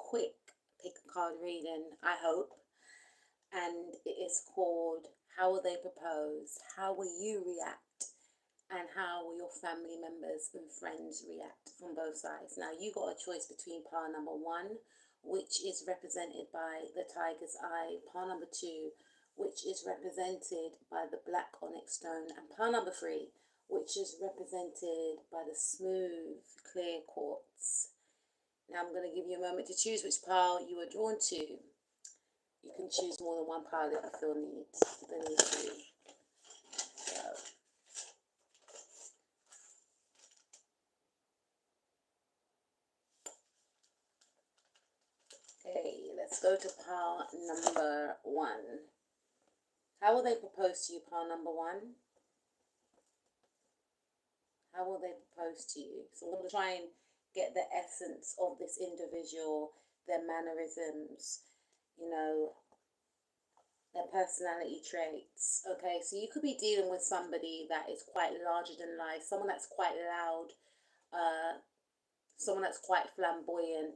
quick pick a card reading, I hope. And it is called How Will They Propose? How Will You React? And how will your family members and friends react from both sides? Now, you got a choice between pile number 1, which is represented by the tiger's eye, pile number 2, which is represented by the black onyx stone, and pile number 3, which is represented by the smooth, clear quartz. Now, I'm going to give you a moment to choose which pile you are drawn to. You can choose more than one pile if you feel the need to. Okay, let's go to pile number 1. How will they propose to you, pile number 1? How will they propose to you? So I'm going to try and get the essence of this individual, their mannerisms, you know, their personality traits. Okay, so you could be dealing with somebody that is quite larger than life, someone that's quite loud, someone that's quite flamboyant,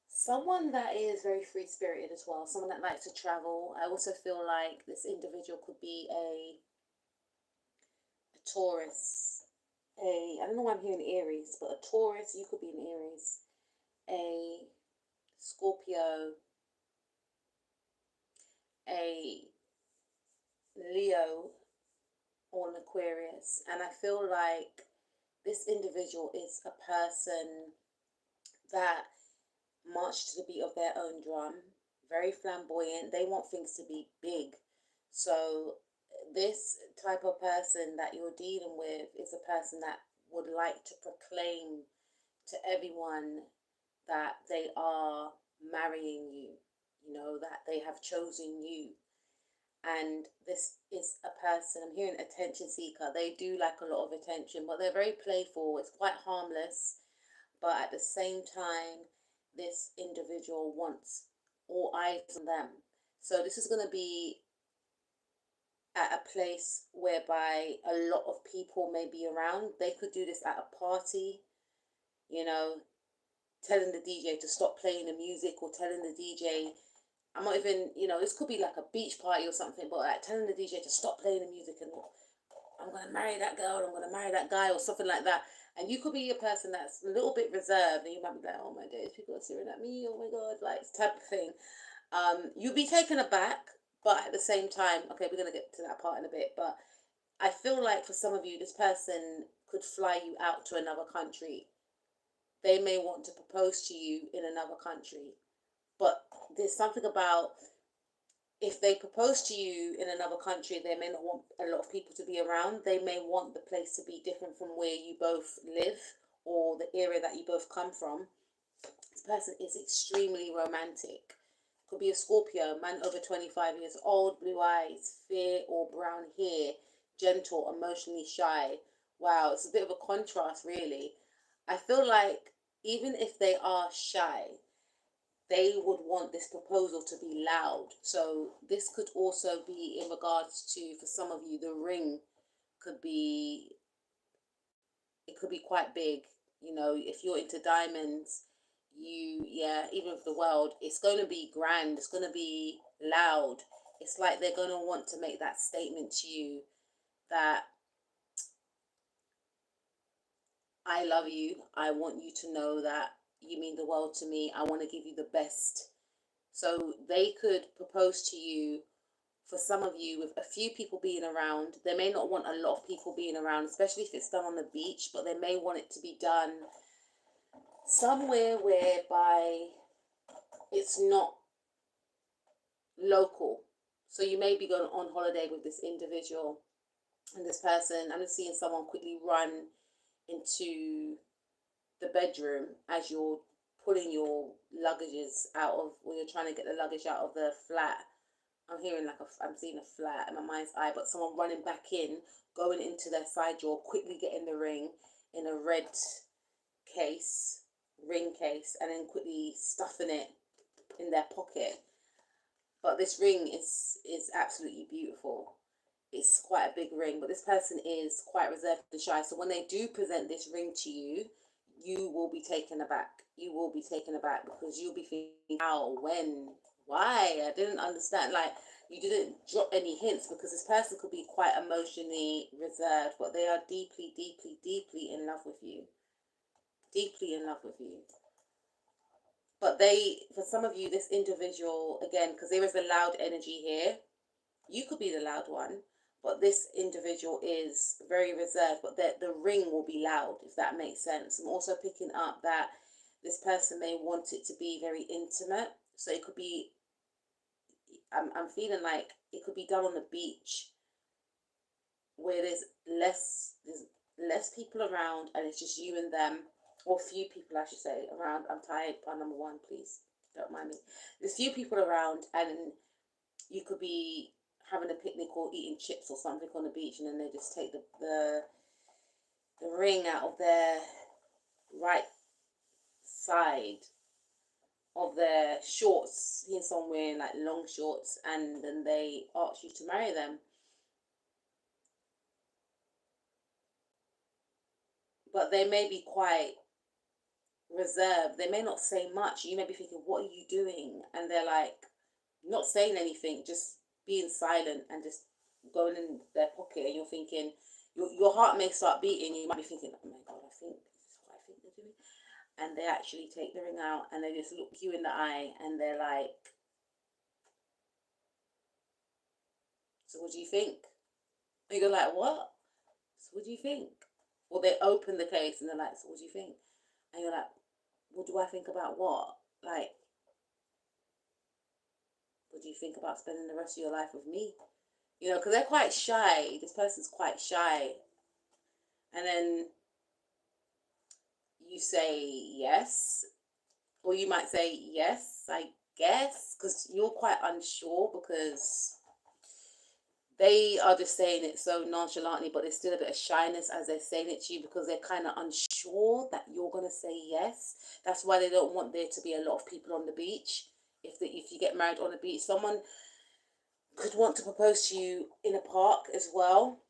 someone that is very free-spirited as well, someone that likes to travel. I also feel like this individual could be a Taurus, I don't know why I'm hearing Aries, but a Taurus, you could be an Aries, a Scorpio, a Leo, or an Aquarius. And I feel like this individual is a person that march to the beat of their own drum, very flamboyant. They want things to be big. So this type of person that you're dealing with is a person that would like to proclaim to everyone that they are marrying you, you know, that they have chosen you. And this is a person, I'm hearing attention seeker. They do like a lot of attention, but they're very playful. It's quite harmless. But at the same time, this individual wants all eyes on them. So this is going to be at a place whereby a lot of people may be around. They could do this at a party, you know, telling the DJ to stop playing the music, or telling the DJ, I'm not even, you know, this could be like a beach party or something, but like telling the DJ to stop playing the music and I'm going to marry that girl, I'm going to marry that guy, or something like that. And you could be a person that's a little bit reserved, and you might be like, oh my days, people are staring at me, oh my God, like, type of thing. You'll be taken aback, but at the same time, okay, we're going to get to that part in a bit, but I feel like for some of you, this person could fly you out to another country. They may want to propose to you in another country, but there's something about, if they propose to you in another country, they may not want a lot of people to be around. They may want the place to be different from where you both live, or the area that you both come from. This person is extremely romantic. Could be a Scorpio, man over 25 years old, blue eyes, fair or brown hair, gentle, emotionally shy. Wow, it's a bit of a contrast, really. I feel like even if they are shy, they would want this proposal to be loud. So this could also be in regards to, for some of you, the ring could be, it could be quite big. You know, if you're into diamonds, even with the world, it's going to be grand, it's going to be loud. It's like they're going to want to make that statement to you that I love you. I want you to know that you mean the world to me. I want to give you the best. So they could propose to you, for some of you, with a few people being around. They may not want a lot of people being around, especially if it's done on the beach, but they may want it to be done somewhere whereby it's not local. So you may be going on holiday with this individual, and this person, I'm just seeing someone quickly run into the bedroom as you're pulling your luggages out of, or you're trying to get the luggage out of the flat. I'm hearing like I'm seeing a flat in my mind's eye, but someone running back in, going into their side drawer, quickly getting the ring in a red case, ring case, and then quickly stuffing it in their pocket. But this ring is absolutely beautiful. It's quite a big ring, but this person is quite reserved and shy. So when they do present this ring to you, you will be taken aback. You will be taken aback because you'll be thinking, how, when, why? I didn't understand. Like, you didn't drop any hints, because this person could be quite emotionally reserved, but they are deeply, deeply, deeply in love with you. Deeply in love with you. But for some of you, this individual, again, because there is a loud energy here, you could be the loud one, but this individual is very reserved, but the ring will be loud, if that makes sense. I'm also picking up that this person may want it to be very intimate. So it could be, I'm feeling like it could be done on the beach, where there's less people around, and it's just you and them, or few people, I should say, around. I'm tired, part number one, please don't mind me. There's few people around, and you could be having a picnic or eating chips or something on the beach, and then they just take the ring out of their right side of their shorts. Here, somewhere in like long shorts, and then they ask you to marry them. But they may be quite reserved. They may not say much. You may be thinking, what are you doing? And they're like, not saying anything, just being silent and just going in their pocket. And you're thinking, your heart may start beating. You might be thinking, oh my God, I think this is what I think they're doing. And they actually take the ring out and they just look you in the eye and they're like, so what do you think? And you're like, what? So what do you think? Or they open the case and they're like, so what do you think? And you're like, what do I think about what? Like, what do you think about spending the rest of your life with me? You know, because they're quite shy. This person's quite shy. And then you say yes, or you might say yes, I guess, because you're quite unsure, because they are just saying it so nonchalantly, but there's still a bit of shyness as they're saying it to you, because they're kind of unsure that you're going to say yes. That's why they don't want there to be a lot of people on the beach. If you get married on the beach, someone could want to propose to you in a park as well.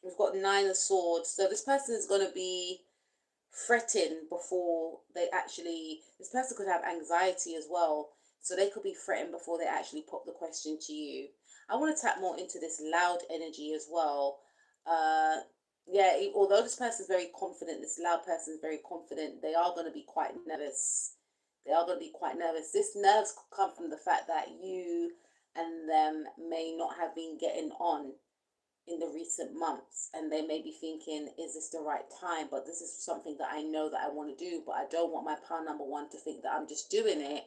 We've got 9 of Swords. So this person is going to be fretting before they actually, this person could have anxiety as well. So they could be fretting before they actually pop the question to you. I want to tap more into this loud energy as well. Yeah, although this person is very confident, this loud person is very confident, they are going to be quite nervous. They are going to be quite nervous. This nerves come from the fact that you and them may not have been getting on in the recent months, and they may be thinking, is this the right time? But this is something that I know that I want to do, but I don't want my pal number one to think that I'm just doing it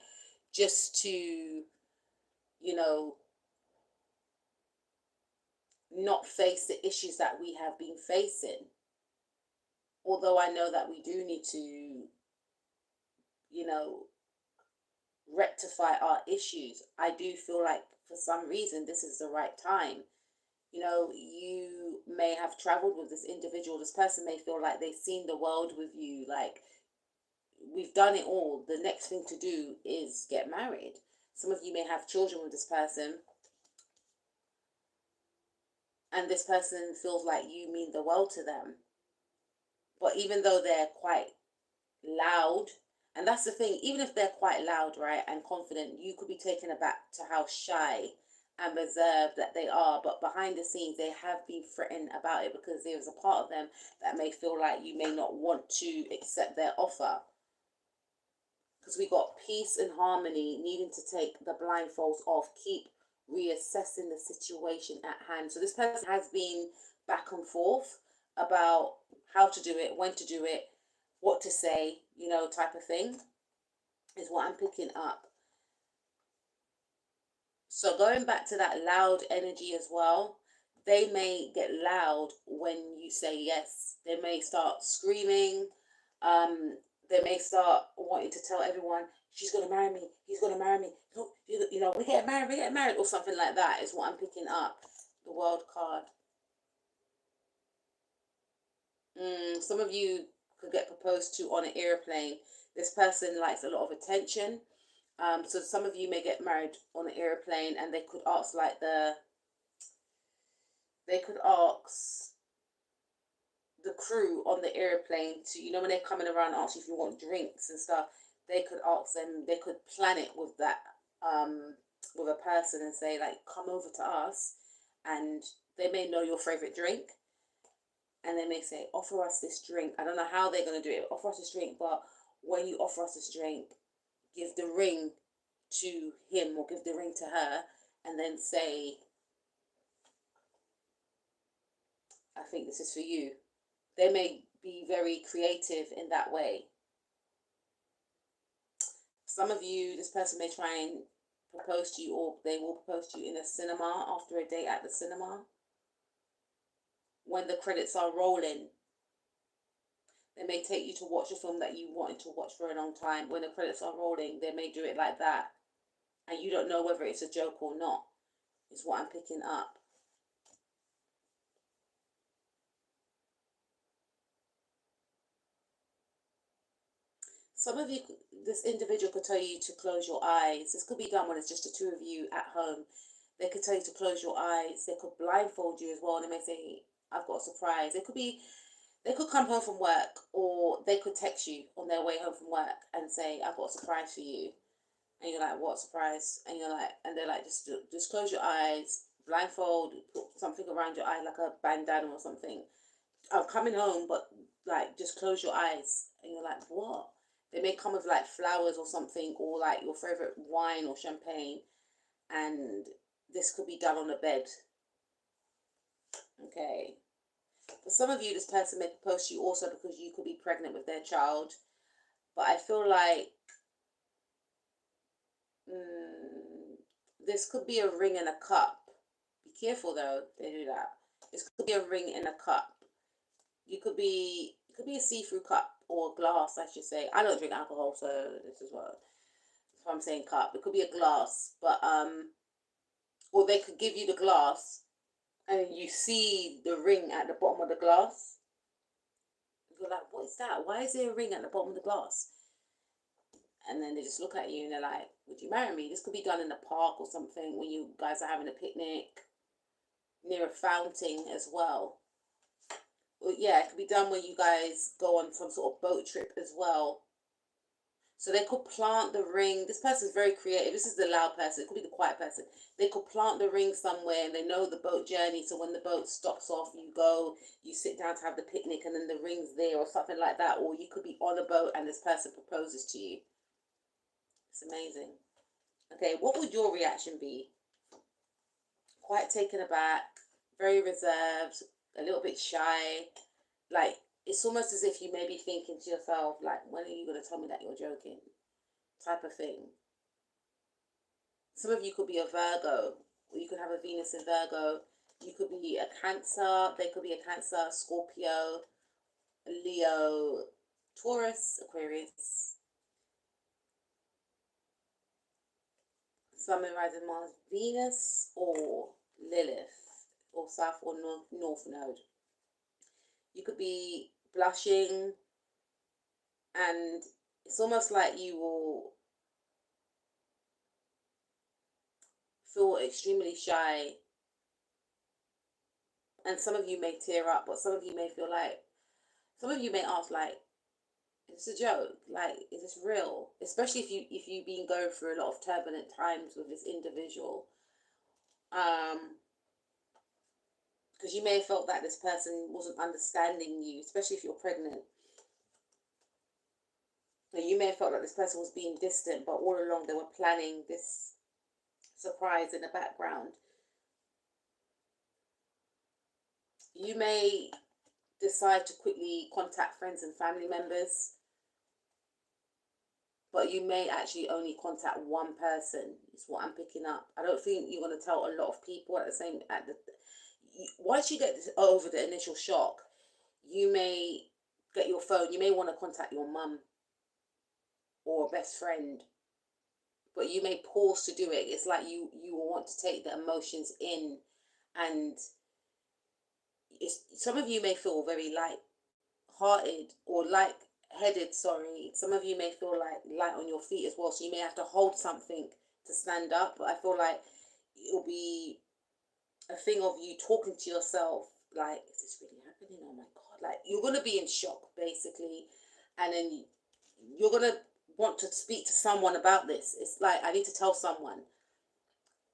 just to, you know, not face the issues that we have been facing. Although I know that we do need to, you know, rectify our issues, I do feel like for some reason this is the right time. You know, you may have traveled with this individual. This person may feel like they've seen the world with you. Like, we've done it all. The next thing to do is get married. Some of you may have children with this person, and this person feels like you mean the world to them. But even though they're quite loud, and that's the thing, even if they're quite loud, right, and confident, you could be taken aback to how shy and reserved that they are. But behind the scenes, they have been fretting about it, because there's a part of them that may feel like you may not want to accept their offer. Because we got peace and harmony, needing to take the blindfolds off, keep reassessing the situation at hand. So this person has been back and forth about how to do it, when to do it, what to say, you know, type of thing, is what I'm picking up. So going back to that loud energy as well, they may get loud when you say yes. They may start screaming. They may start wanting to tell everyone, she's going to marry me, he's going to marry me. Look, you know, we're getting married, or something like that is what I'm picking up. The World card. Some of you could get proposed to on an airplane. This person likes a lot of attention. So some of you may get married on an airplane, and they could ask the crew on the airplane to, you know, when they're coming around and ask you if you want drinks and stuff, they could ask them, they could plan it with that, with a person and say, like, come over to us, and they may know your favorite drink, and they may say, offer us this drink. I don't know how they're going to do it, offer us this drink, but when you offer us this drink, give the ring to him or give the ring to her, and then say, I think this is for you. They may be very creative in that way. Some of you, this person may try and propose to you, or they will propose to you in a cinema, after a date at the cinema. When the credits are rolling, they may take you to watch a film that you wanted to watch for a long time. When the credits are rolling, they may do it like that, and you don't know whether it's a joke or not, is what I'm picking up. Some of you, this individual could tell you to close your eyes. This could be done when it's just the two of you at home. They could tell you to close your eyes. They could blindfold you as well. And they may say, I've got a surprise. They could come home from work, or they could text you on their way home from work and say, I've got a surprise for you. And you're like, what surprise? And you're like, and they're like, just close your eyes, blindfold, put something around your eye, like a bandana or something. I'm coming home, but like, just close your eyes. And you're like, what? They may come with like flowers or something, or like your favorite wine or champagne, and this could be done on the bed. Okay. For some of you, this person may propose to you also because you could be pregnant with their child. But I feel like this could be a ring and a cup. Be careful though, they do that. This could be a ring and a cup. It could be a see-through cup, or glass, I should say. I don't drink alcohol, so this is what I'm saying, cup. It could be a glass, but or they could give you the glass, and you see the ring at the bottom of the glass. You're like, what is that? Why is there a ring at the bottom of the glass? And then they just look at you and they're like, would you marry me? This could be done in a park or something, when you guys are having a picnic, near a fountain as well. Well, yeah, it could be done when you guys go on some sort of boat trip as well. So they could plant the ring. This person's very creative. This is the loud person. It could be the quiet person. They could plant the ring somewhere, and they know the boat journey. So when the boat stops off, you go, you sit down to have the picnic, and then the ring's there or something like that. Or you could be on a boat and this person proposes to you. It's amazing. Okay, what would your reaction be? Quite taken aback, very reserved, a little bit shy. Like, it's almost as if you may be thinking to yourself, like, when are you going to tell me that you're joking? Type of thing. Some of you could be a Virgo, or you could have a Venus in Virgo. You could be a Cancer. They could be a Cancer, Scorpio, Leo, Taurus, Aquarius. Sun, Moon, Rising, Mars, Venus, or Lilith, or South or North Node. You could be blushing, and it's almost like you will feel extremely shy, and some of you may tear up, but some of you may feel like, some of you may ask, like, is this a joke? Like, is this real? Especially if you've been going through a lot of turbulent times with this individual. Because you may have felt that this person wasn't understanding you, especially if you're pregnant. And you may have felt like this person was being distant, but all along they were planning this surprise in the background. You may decide to quickly contact friends and family members, but you may actually only contact one person, is what I'm picking up. I don't think you're going to tell a lot of people once you get over the initial shock, you may get your phone, you may want to contact your mum or a best friend, but you may pause to do it. It's like you want to take the emotions in, and some of you may feel very light-hearted or light-headed, sorry. Some of you may feel like light on your feet as well, so you may have to hold something to stand up. But I feel like it'll be a thing of you talking to yourself, like, is this really happening? Oh my God, Like, you're going to be in shock, basically. And then you're going to want to speak to someone about this. It's like, I need to tell someone.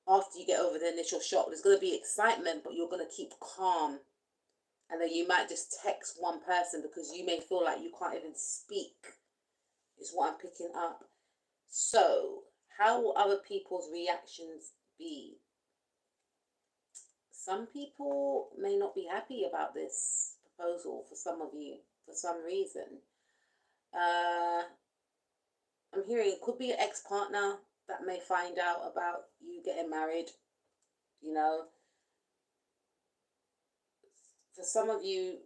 After you get over the initial shock, there's going to be excitement, but you're going to keep calm. And then you might just text one person because you may feel like you can't even speak, is what I'm picking up. So, how will other people's reactions be? Some people may not be happy about this proposal for some of you, for some reason. I'm hearing it could be an ex-partner that may find out about you getting married, you know. For some of you,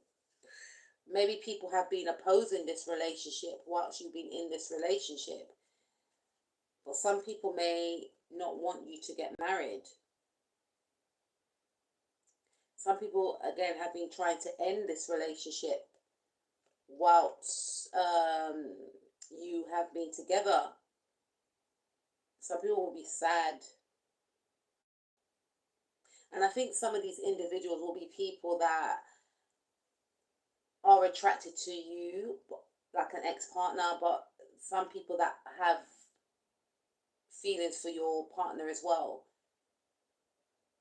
maybe people have been opposing this relationship whilst you've been in this relationship. But some people may not want you to get married. Some people, again, have been trying to end this relationship whilst you have been together. Some people will be sad. And I think some of these individuals will be people that are attracted to you, like an ex-partner, but some people that have feelings for your partner as well.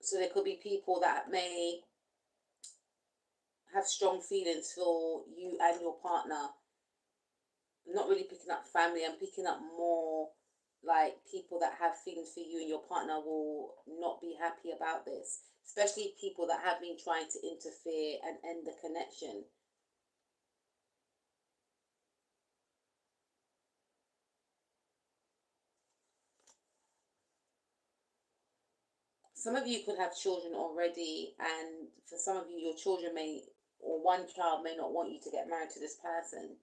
So there could be people that may have strong feelings for you and your partner. I'm not really picking up family. I'm picking up more like people that have feelings for you and your partner will not be happy about this, especially people that have been trying to interfere and end the connection. Some of you could have children already, and for some of you, your children may, or one child may not want you to get married to this person.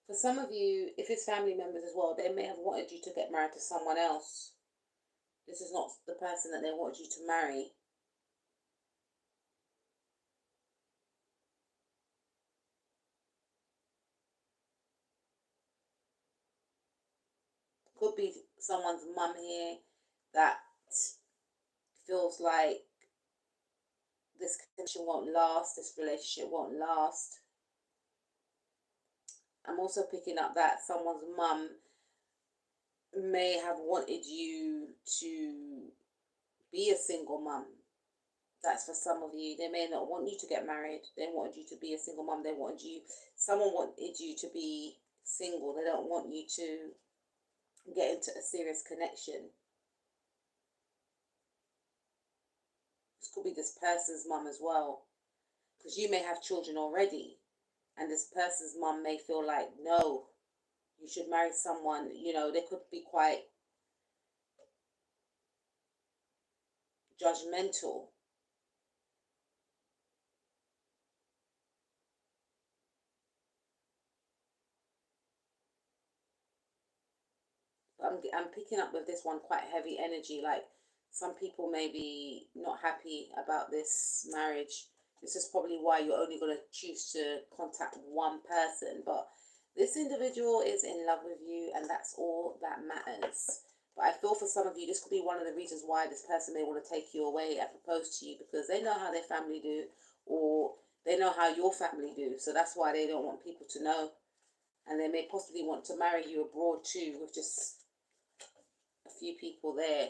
For some of you, if it's family members as well, they may have wanted you to get married to someone else. This is not the person that they wanted you to marry. Could be someone's mum here that feels like this connection won't last, this relationship won't last. I'm also picking up that someone's mum may have wanted you to be a single mum. That's for some of you. They may not want you to get married. They wanted you to be a single mum. Someone wanted you to be single. They don't want you to get into a serious connection. This could be this person's mum as well, because you may have children already, and this person's mum may feel like, no, you should marry someone. You know, they could be quite judgmental. I'm picking up with this one quite heavy energy. Like, some people may be not happy about this marriage. This is probably why you're only going to choose to contact one person. But this individual is in love with you, and that's all that matters. But I feel for some of you, this could be one of the reasons why this person may want to take you away and propose to you, because they know how their family do, or they know how your family do. So that's why they don't want people to know. And they may possibly want to marry you abroad too, with just a few people there.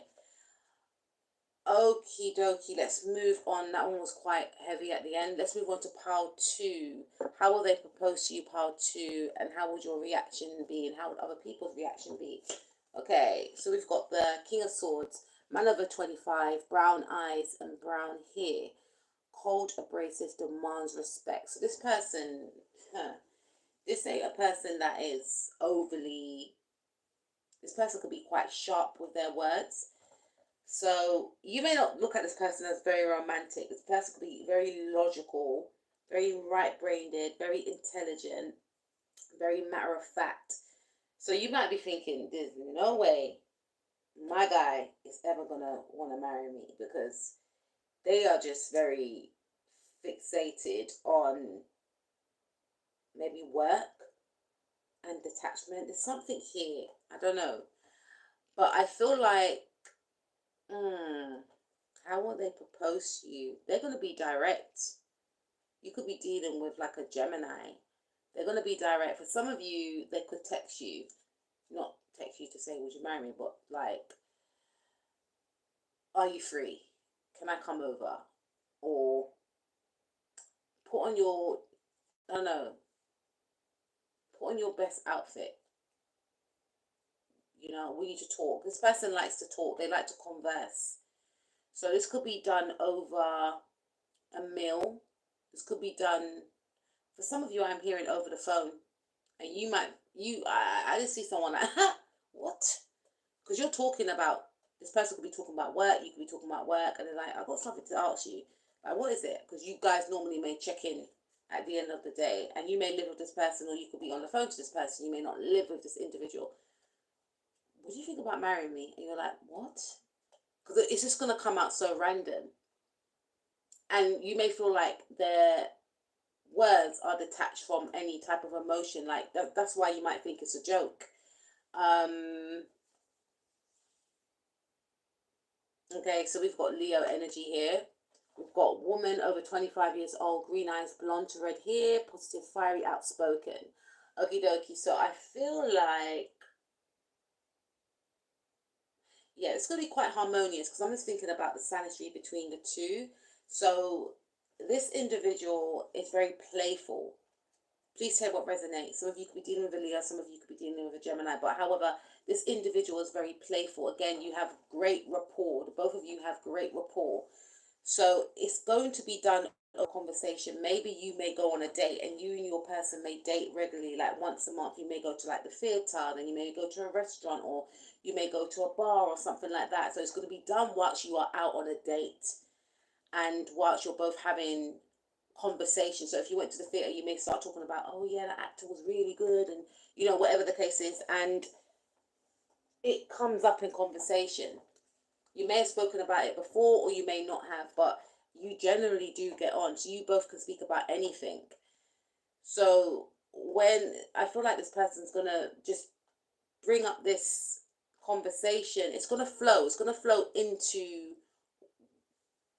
Okie dokie, let's move on. That one was quite heavy at the end. Let's move on to pile 2. How will they propose to you, pile 2? And how would your reaction be? And how would other people's reaction be? Okay, so we've got the King of Swords, man over 25, brown eyes and brown hair. Cold, abrasive, demands respect. So this person, this ain't a person that is overly... This person could be quite sharp with their words. So you may not look at this person as very romantic. This person could be very logical, very right-brained, very intelligent, very matter-of-fact. So you might be thinking, there's no way my guy is ever going to want to marry me, because they are just very fixated on maybe work and detachment. There's something here. I don't know. But I feel like How will they propose to you? They're going to be direct. You could be dealing with like a Gemini. They're going to be direct. For some of you, they could text you. Not text you to say, would you marry me? But like, are you free? Can I come over? Or put on your, I don't know, put on your best outfit. You know, we need to talk. This person likes to talk. They like to converse. So this could be done over a meal. This could be done, for some of you, I'm hearing over the phone. And you might, I just see someone like, what? Because you're talking about, this person could be talking about work, you could be talking about work, and they're like, I've got something to ask you. Like, what is it? Because you guys normally may check in at the end of the day, and you may live with this person, or you could be on the phone to this person, you may not live with this individual. What do you think about marrying me? And you're like, what? Because it's just going to come out so random. And you may feel like their words are detached from any type of emotion. Like, that's why you might think it's a joke. Okay, so we've got Leo energy here. We've got woman over 25 years old, green eyes, blonde to red hair, positive, fiery, outspoken. Okie dokie. So I feel like, yeah, it's going to be quite harmonious because I'm just thinking about the sanity between the two. So this individual is very playful. Please say what resonates. Some of you could be dealing with a Leo, some of you could be dealing with a Gemini. But however, this individual is very playful. Again, you have great rapport. Both of you have great rapport. So it's going to be done a conversation. Maybe you may go on a date and you and your person may date regularly, like once a month. You may go to like the theatre, then you may go to a restaurant, or you may go to a bar or something like that. So it's going to be done whilst you are out on a date and whilst you're both having conversation. So if you went to the theatre, you may start talking about, oh yeah, that actor was really good, and you know, whatever the case is, and it comes up in conversation. You may have spoken about it before, or you may not have, but you generally do get on. So you both can speak about anything. So when I feel like this person's gonna just bring up this conversation, it's gonna flow. It's gonna flow into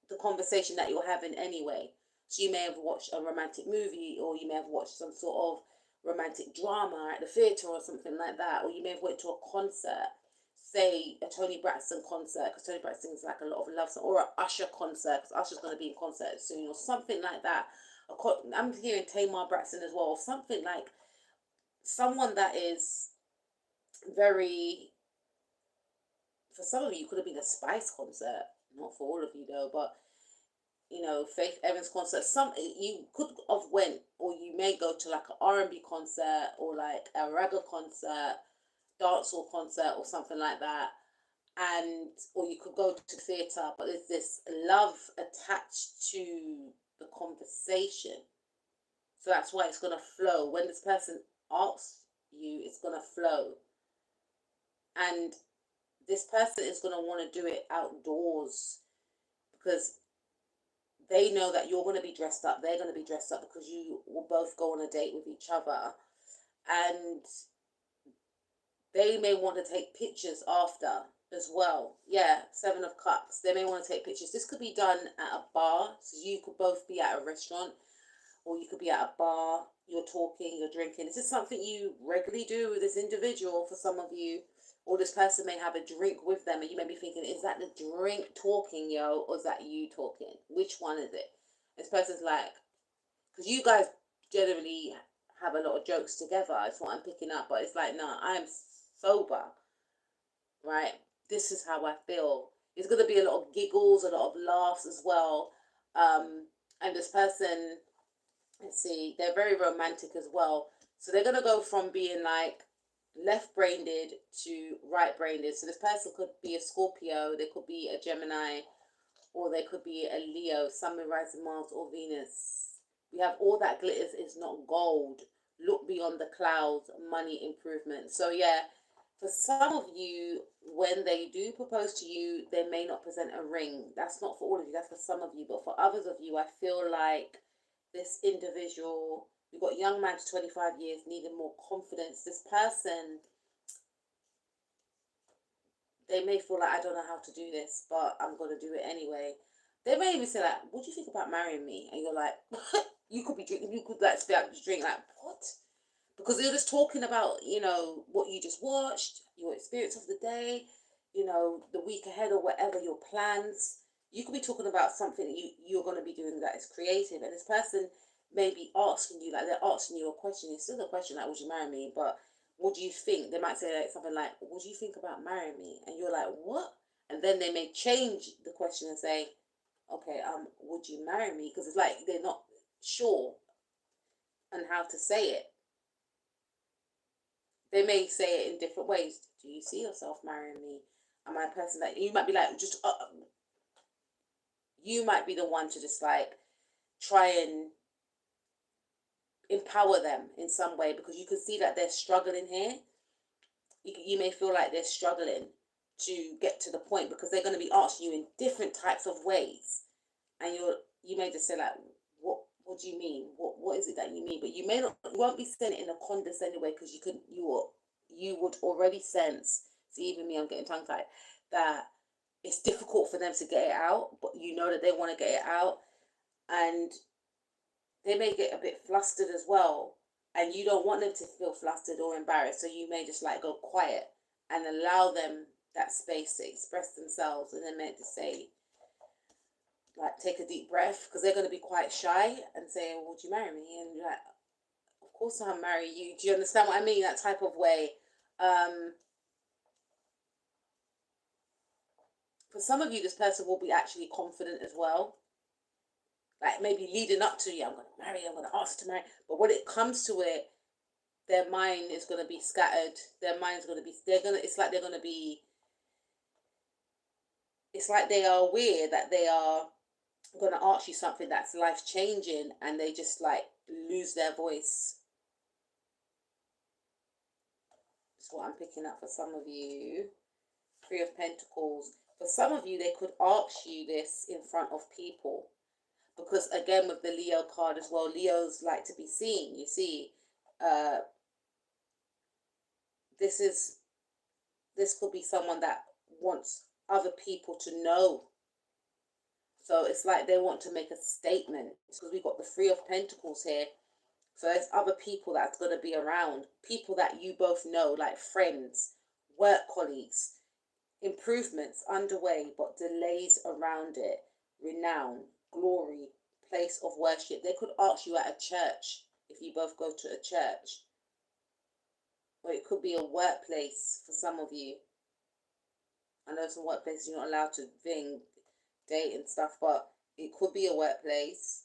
the conversation that you're having anyway. So you may have watched a romantic movie, or you may have watched some sort of romantic drama at the theatre or something like that, or you may have went to a concert, say a Tony Braxton concert, because Tony Braxton is like a lot of love song, or an Usher concert, because Usher's going to be in concert soon, or something like that. I'm hearing Tamar Braxton as well, or something like someone that is very, for some of you, could have been a Spice concert, not for all of you though, but you know, Faith Evans concert. Some you could have went, or you may go to like an R&B concert, or like a reggae concert, dancehall concert, or something like that. And or you could go to theatre, but there's this love attached to the conversation. So that's why it's gonna flow. When this person asks you, it's gonna flow. And this person is gonna want to do it outdoors because they know that you're going to be dressed up. They're going to be dressed up because you will both go on a date with each other. And they may want to take pictures after as well. Yeah, Seven of Cups. They may want to take pictures. This could be done at a bar. So you could both be at a restaurant, or you could be at a bar. You're talking, you're drinking. This is something you regularly do with this individual for some of you. Or this person may have a drink with them, and you may be thinking, is that the drink talking, yo, or is that you talking? Which one is it? This person's like, because you guys generally have a lot of jokes together. That's what I'm picking up. But it's like, nah, I'm sober, right? This is how I feel. It's going to be a lot of giggles, a lot of laughs as well. And this person, let's see, they're very romantic as well. So they're going to go from being like left-brained to right-brained. So this person could be a Scorpio, they could be a Gemini, or they could be a Leo, Sun, Moon, Rising, Mars, or Venus. We have all that glitters is not gold. Look beyond the clouds, money improvement. So yeah, for some of you, when they do propose to you, they may not present a ring. That's not for all of you, that's for some of you. But for others of you, I feel like this individual, we've got young man to 25 years needing more confidence. This person, they may feel like, I don't know how to do this, but I'm going to do it anyway. They may even say like, what do you think about marrying me? And you're like, you could be drinking, you could like start to drink like, what? Because they're just talking about, what you just watched, your experience of the day, the week ahead or whatever, your plans. You could be talking about something that you're going to be doing that is creative. And this person may be asking you, like they're asking you a question. It's still a question like, would you marry me? But what do you think? They might say like something like, what do you think about marrying me? And you're like, what? And then they may change the question and say, okay, would you marry me? Because it's like they're not sure on how to say it. They may say it in different ways. Do you see yourself marrying me? Am I a person that you might be like, just you might be the one to just like try and empower them in some way, because you can see that they're struggling here. You may feel like they're struggling to get to the point, because they're going to be asking you in different types of ways, and you may just say like, what do you mean? What is it that you mean? But you won't be saying it in a condescending way, because you would already sense. See, even me, I'm getting tongue tied. That it's difficult for them to get it out, but you know that they want to get it out, and they may get a bit flustered as well, and you don't want them to feel flustered or embarrassed, so you may just like go quiet and allow them that space to express themselves, and then meant to say, like, take a deep breath, because they're going to be quite shy, and say, well, would you marry me? And you're like, of course I'll marry you. Do you understand what I mean? That type of way. For some of you, this person will be actually confident as well. Like maybe leading up to, yeah, I'm going to marry, I'm going to ask to marry. But when it comes to it, their mind is going to be scattered. Their mind's going to be, it's like they are aware that they are going to ask you something that's life changing, and they just like lose their voice. That's what I'm picking up for some of you. Three of Pentacles. For some of you, they could ask you this in front of people. Because again, with the Leo card as well, Leos like to be seen. You see, this could be someone that wants other people to know. So it's like they want to make a statement, because we've got the Three of Pentacles here. So there's other people that's going to be around, people that you both know, like friends, work colleagues. Improvements underway, but delays around it. Renown, glory, place of worship. They could ask you at a church, if you both go to a church. Or it could be a workplace for some of you. I know some workplaces you're not allowed to date and stuff, but it could be a workplace.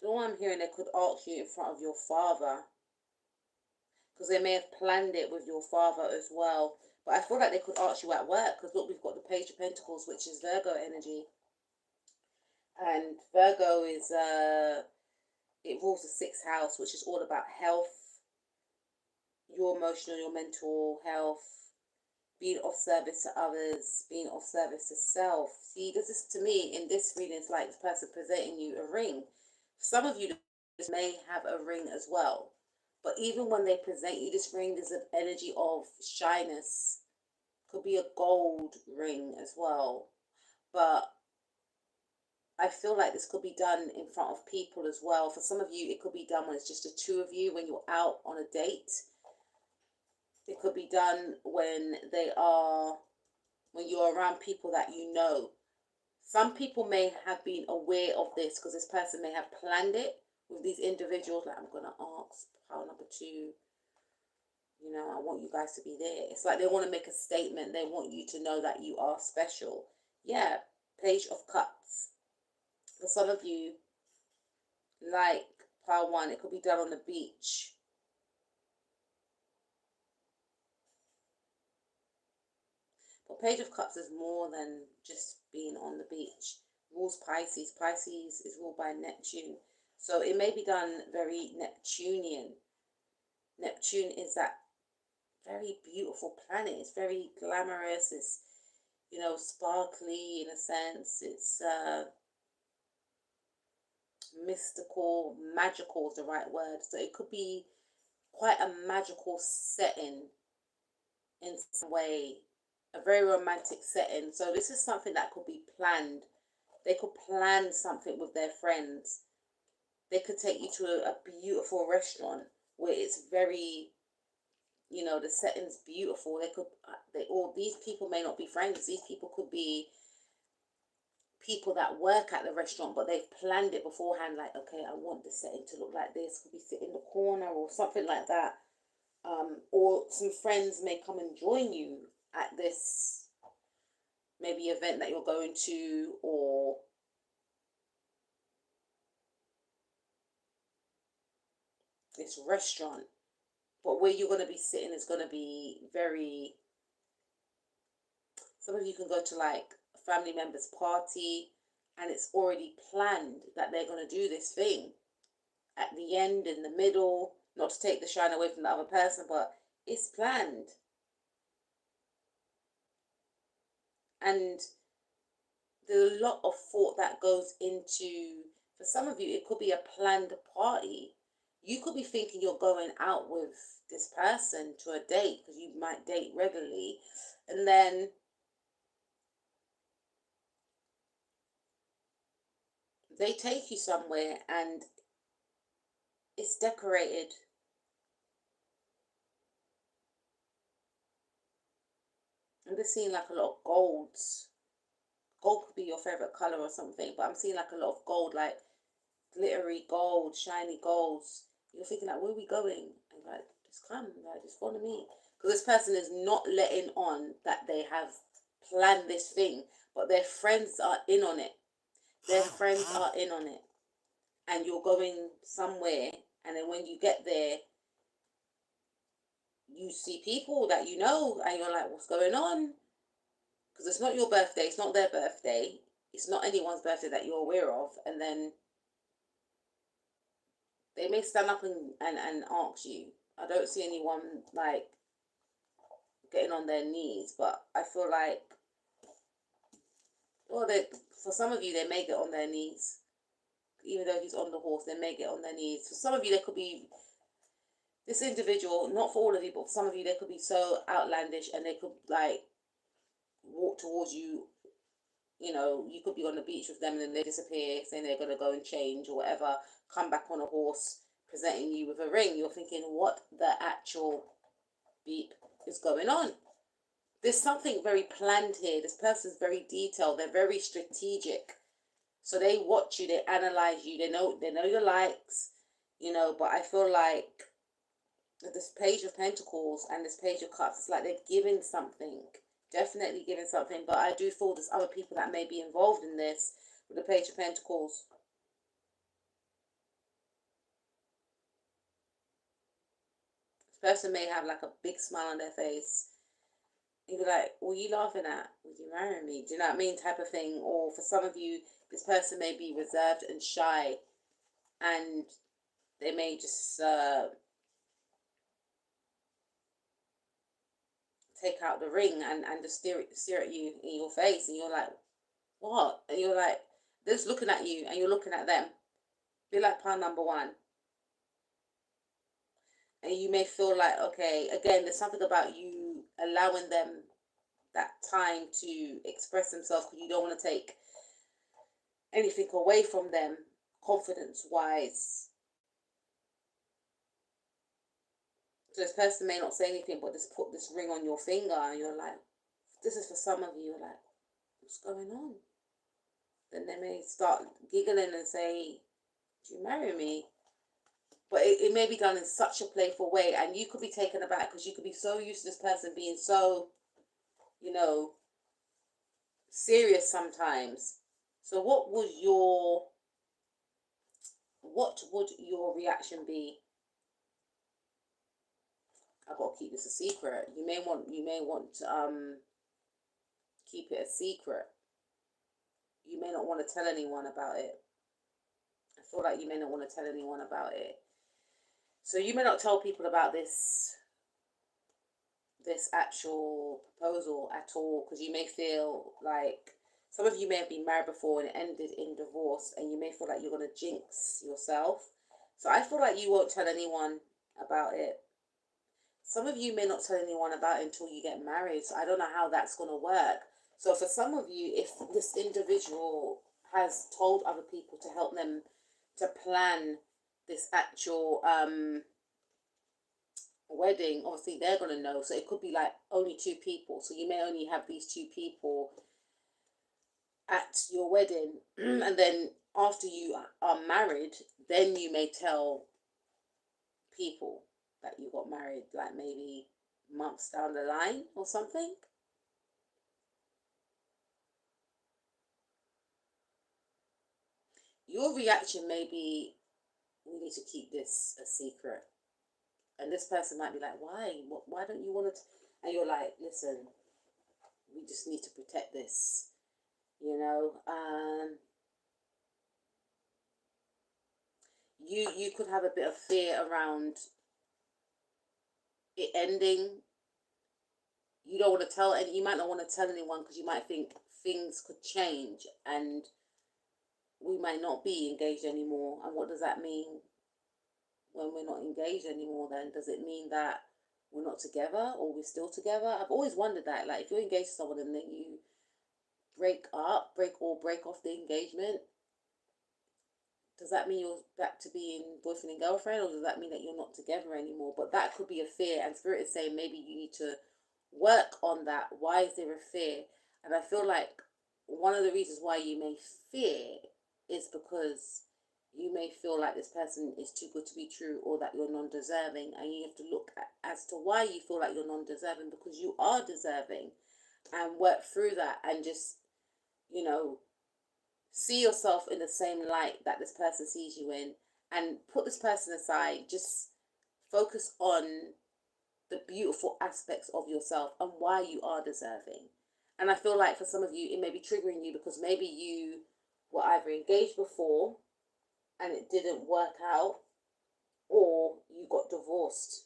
You know what I'm hearing? They could ask you in front of your father, because they may have planned it with your father as well. But I feel like they could ask you at work, because look, we've got the Page of Pentacles, which is Virgo energy. And Virgo is, it rules the sixth house, which is all about health, your emotional, your mental health, being of service to others, being of service to self. See, this is, to me, in this reading, it's like this person presenting you a ring. Some of you may have a ring as well. But even when they present you this ring, there's an energy of shyness. Could be a gold ring as well. But I feel like this could be done in front of people as well. For some of you, it could be done when it's just the two of you, when you're out on a date. It could be done when you're around people that you know. Some people may have been aware of this, because this person may have planned it with these individuals. Like, I'm going to ask pile number 2, I want you guys to be there. It's like they want to make a statement. They want you to know that you are special. Yeah, Page of Cups. For some of you, like pile 1, it could be done on the beach. But Page of Cups is more than just being on the beach. Rules Pisces. Pisces is ruled by Neptune. So it may be done very Neptunian. Neptune is that very beautiful planet. It's very glamorous. It's, sparkly in a sense. It's mystical, magical is the right word. So it could be quite a magical setting in some way, a very romantic setting. So this is something that could be planned. They could plan something with their friends. They could take you to a beautiful restaurant where it's very, the setting's beautiful. All these people may not be friends. These people could be people that work at the restaurant, but they've planned it beforehand. Like, okay, I want the setting to look like this. Could be sit in the corner or something like that. Or some friends may come and join you at this maybe event that you're going to, or this restaurant. But where you're going to be sitting is going to be very, some of you can go to like a family member's party and it's already planned that they're going to do this thing at the end, in the middle, not to take the shine away from the other person, but it's planned. And there's a lot of thought that goes into, for some of you, it could be a planned party. You could be thinking you're going out with this person to a date, because you might date regularly, and then they take you somewhere and it's decorated. I'm just seeing like a lot of golds. Gold could be your favorite color or something, but I'm seeing like a lot of gold, like glittery gold, shiny golds. You're thinking like, where are we going? And like, just come, like, just follow me. Because this person is not letting on that they have planned this thing, but their friends are in on it. Their friends are in on it. And you're going somewhere, and then when you get there, you see people that you know, and you're like, what's going on? Because it's not your birthday, it's not their birthday, it's not anyone's birthday that you're aware of, and then they may stand up and ask you. I don't see anyone like getting on their knees, but I feel like, well, for some of you, they may get on their knees. Even though he's on the horse, they may get on their knees. For some of you, there could be this individual, not for all of you, but for some of you, they could be so outlandish and they could like walk towards you. You could be on the beach with them and then they disappear, saying they're going to go and change or whatever, come back on a horse, presenting you with a ring. You're thinking, what the actual beep is going on? There's something very planned here. This person's very detailed. They're very strategic. So they watch you, they analyze you, they know your likes, but I feel like this Page of Pentacles and this Page of Cups, it's like they're giving something, definitely giving something, but I do feel there's other people that may be involved in this with the Page of Pentacles. This person may have like a big smile on their face. You'd be like, what are you laughing at? Would you marry me? Do you know what I mean? Type of thing. Or for some of you, this person may be reserved and shy, and they may just take out the ring and just stare at you in your face, and you're like, what? And you're like, they're just looking at you and you're looking at them. Be like pile number one. And you may feel like, okay, again, there's something about you allowing them that time to express themselves, because you don't want to take anything away from them confidence wise. So this person may not say anything, but just put this ring on your finger, and you're like, this is for some of you, you're like, what's going on? Then they may start giggling and say, do you marry me? But it may be done in such a playful way, and you could be taken aback because you could be so used to this person being so, serious sometimes. So what would your reaction be? I've got to keep this a secret. You may want to keep it a secret. You may not want to tell anyone about it. I feel like you may not want to tell anyone about it. So you may not tell people about this actual proposal at all, because you may feel like Some of you may have been married before and it ended in divorce, and you may feel like you're going to jinx yourself. So I feel like you won't tell anyone about it. Some of you may not tell anyone about it until you get married. So I don't know how that's going to work. So for some of you, if this individual has told other people to help them to plan this actual wedding, obviously they're going to know. So it could be like only 2 people. So you may only have these 2 people at your wedding. And then after you are married, then you may tell people that you got married, like maybe months down the line or something. Your reaction may be, we need to keep this a secret. And this person might be like, why? Why don't you want to? And you're like, listen, we just need to protect this, you know. You could have a bit of fear around it ending. You don't want to tell, and you might not want to tell anyone because you might think things could change and we might not be engaged anymore. And what does that mean when we're not engaged anymore? Then does it mean that we're not together or we're still together? I've always wondered that. Like, if you're engaged to someone and then you break off the engagement, does that mean you're back to being boyfriend and girlfriend, or does that mean that you're not together anymore? But that could be a fear, and Spirit is saying maybe you need to work on that. Why is there a fear? And I feel like one of the reasons why you may fear is because you may feel like this person is too good to be true, or that you're non-deserving, and you have to look at as to why you feel like you're non-deserving, because you are deserving, and work through that, and just, you know, see yourself in the same light that this person sees you in, and put this person aside. Just focus on the beautiful aspects of yourself and why you are deserving. And I feel like for some of you, it may be triggering you because maybe you were either engaged before and it didn't work out, or you got divorced,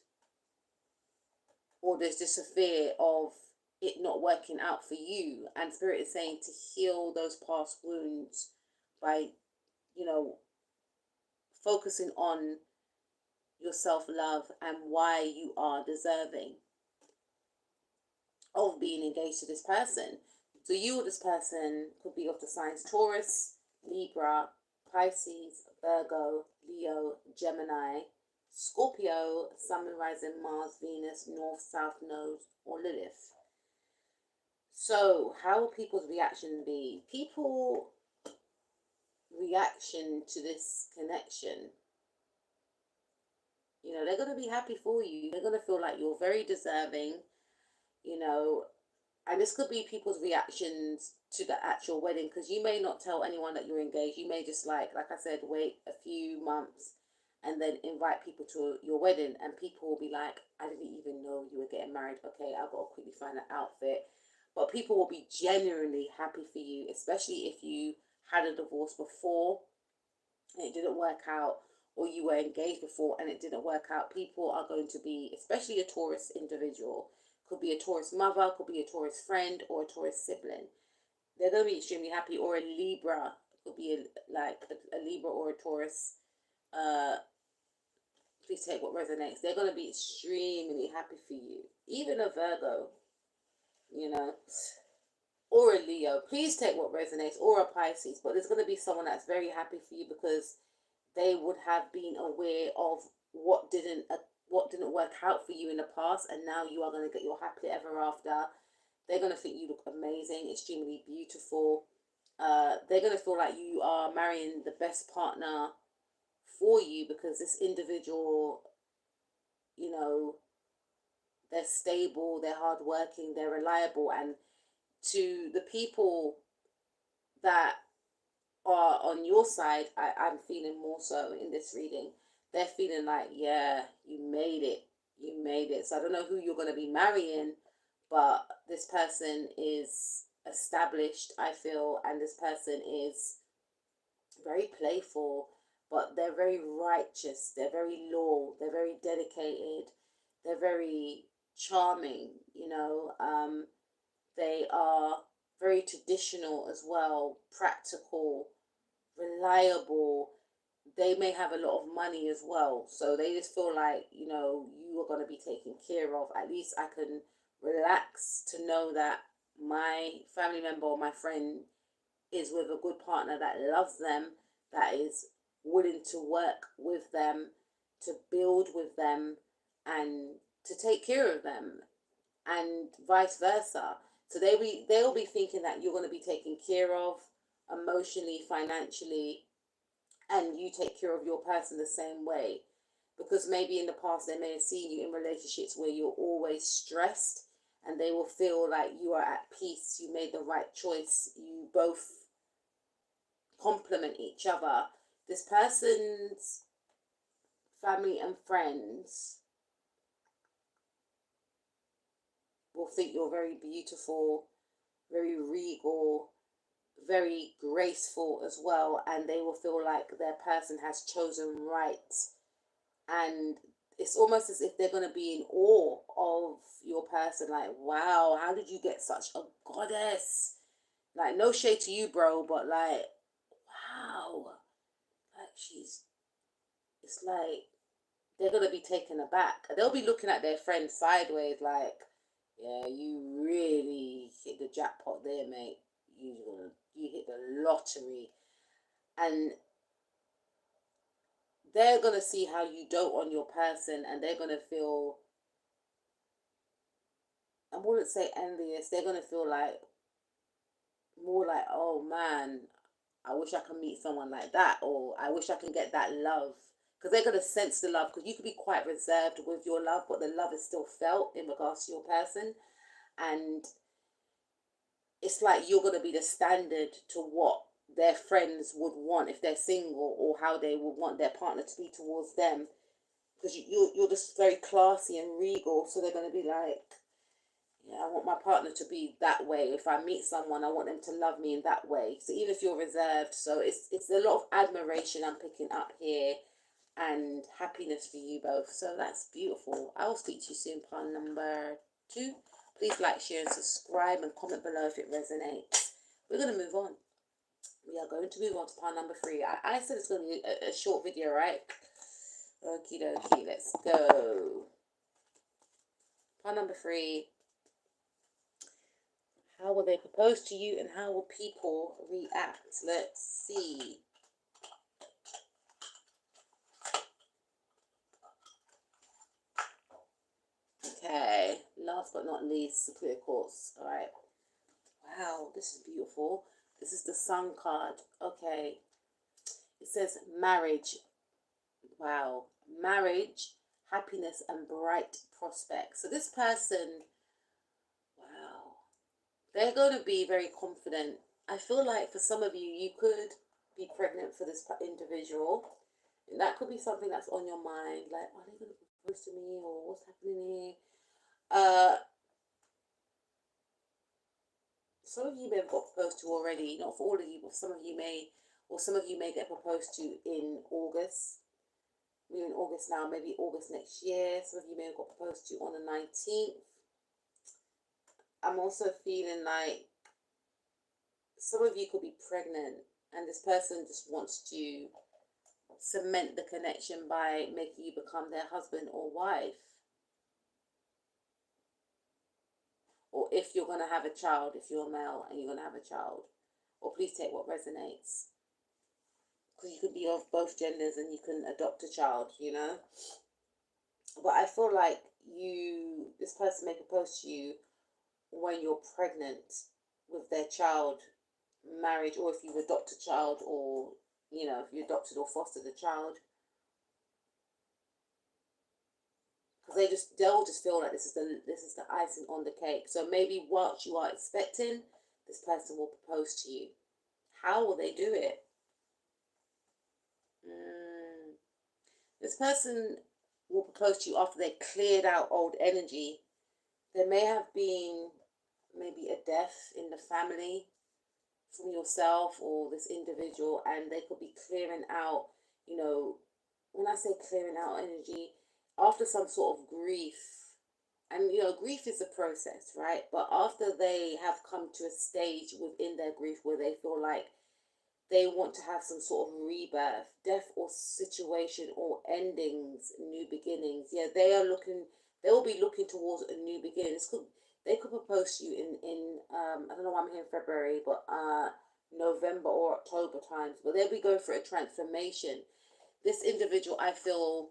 or there's just a fear of it not working out for you. And Spirit is saying to heal those past wounds by, you know, focusing on your self-love and why you are deserving of being engaged to this person. So you or this person could be of the signs Taurus, Libra, Pisces, Virgo, Leo, Gemini, Scorpio, Sun, Moon, Rising, Mars, Venus, North, South Node, or Lilith. So how will people's reaction be? People reaction to this connection, you know, they're going to be happy for you. They're going to feel like you're very deserving, you know. And this could be people's reactions to the actual wedding, because you may not tell anyone that you're engaged. You may just, like I said, wait a few months and then invite people to your wedding, and people will be like, I didn't even know you were getting married. Okay, I've got to quickly find an outfit. But people will be genuinely happy for you, especially if you had a divorce before and it didn't work out, or you were engaged before and it didn't work out. People are going to be, especially a Taurus individual, could be a Taurus mother, could be a Taurus friend, or a Taurus sibling. They're going to be extremely happy. Or a Libra, could be a Libra or a Taurus. Please take what resonates. They're going to be extremely happy for you. Even a Virgo, you know, or a Leo. Please take what resonates, or a Pisces. But there's going to be someone that's very happy for you because they would have been aware of what didn't work out for you in the past, and now you are going to get your happily ever after. They're going to think you look amazing, extremely beautiful. They're going to feel like you are marrying the best partner for you, because this individual, you know, they're stable, they're hardworking, they're reliable. And to the people that are on your side, I'm feeling more so in this reading, they're feeling like, yeah, you made it. You made it. So I don't know who you're going to be marrying, but this person is established, I feel, and this person is very playful, but they're very righteous, they're very loyal, they're very dedicated, they're very charming, you know. They are very traditional as well, practical, reliable. They may have a lot of money as well, so they just feel like, you are going to be taken care of. At least I can relax to know that my family member or my friend is with a good partner that loves them, that is willing to work with them, to build with them, and to take care of them, and vice versa. So they'll be thinking that you're going to be taken care of emotionally, financially, and you take care of your person the same way. Because maybe in the past they may have seen you in relationships where you're always stressed, and they will feel like you are at peace, you made the right choice, you both complement each other. This person's family and friends will think you're very beautiful, very regal, very graceful as well, and they will feel like their person has chosen right. And it's almost as if they're going to be in awe of your person, like, wow, how did you get such a goddess? Like, no shade to you, bro, but like, wow, like it's like they're going to be taken aback. They'll be looking at their friend sideways like, yeah, you really hit the jackpot there, mate. You hit the lottery. And they're going to see how you dote on your person, and they're going to feel, I wouldn't say envious, they're going to feel like, more like, oh man, I wish I could meet someone like that, or I wish I can get that love. Because they're going to sense the love, because you could be quite reserved with your love, but the love is still felt in regards to your person. And it's like you're going to be the standard to what their friends would want if they're single, or how they would want their partner to be towards them. Because you're just very classy and regal, so they're going to be like, yeah, I want my partner to be that way. If I meet someone, I want them to love me in that way. So even if you're reserved, so it's a lot of admiration I'm picking up here, and happiness for you both. So that's beautiful. I will speak to you soon, part number 2. Please like, share, and subscribe, and comment below if it resonates. We're going to move on. We are going to move on to part number 3. I said it's going to be a short video, right? Okie dokie, let's go. Part number 3. How will they propose to you, and how will people react? Let's see. Okay, last but not least, the clear quartz. All right. Wow, this is beautiful. This is the Sun card. Okay. It says marriage. Wow. Marriage, happiness, and bright prospects. So this person, wow, they're going to be very confident. I feel like for some of you, you could be pregnant for this individual. And that could be something that's on your mind. Like, are they going to propose to me, or what's happening here? Some of you may have got proposed to already. Not for all of you, but some of you may, or some of you may get proposed to in August. We're in August now, maybe August next year. Some of you may have got proposed to on the 19th. I'm also feeling like some of you could be pregnant, and this person just wants to cement the connection by making you become their husband or wife. Or if you're going to have a child, if you're male and you're going to have a child. Or please take what resonates. Because you could be of both genders and you can adopt a child, But I feel like this person may propose to you when you're pregnant with their child, marriage, or if you adopt a child, or, if you adopted or fostered a child. Because they'll just feel like this is the icing on the cake. So maybe whilst you are expecting, this person will propose to you. How will they do it? This person will propose to you after they cleared out old energy. There may have been maybe a death in the family from yourself or this individual, and they could be clearing out, when I say clearing out energy, after some sort of grief, And grief is a process, right? But after they have come to a stage within their grief where they feel like they want to have some sort of rebirth, death or situation or endings, new beginnings. Yeah, they will be looking towards a new beginning. They could propose to you in I don't know why I'm here in February, but November or October times. But they'll be going through a transformation. This individual, I feel,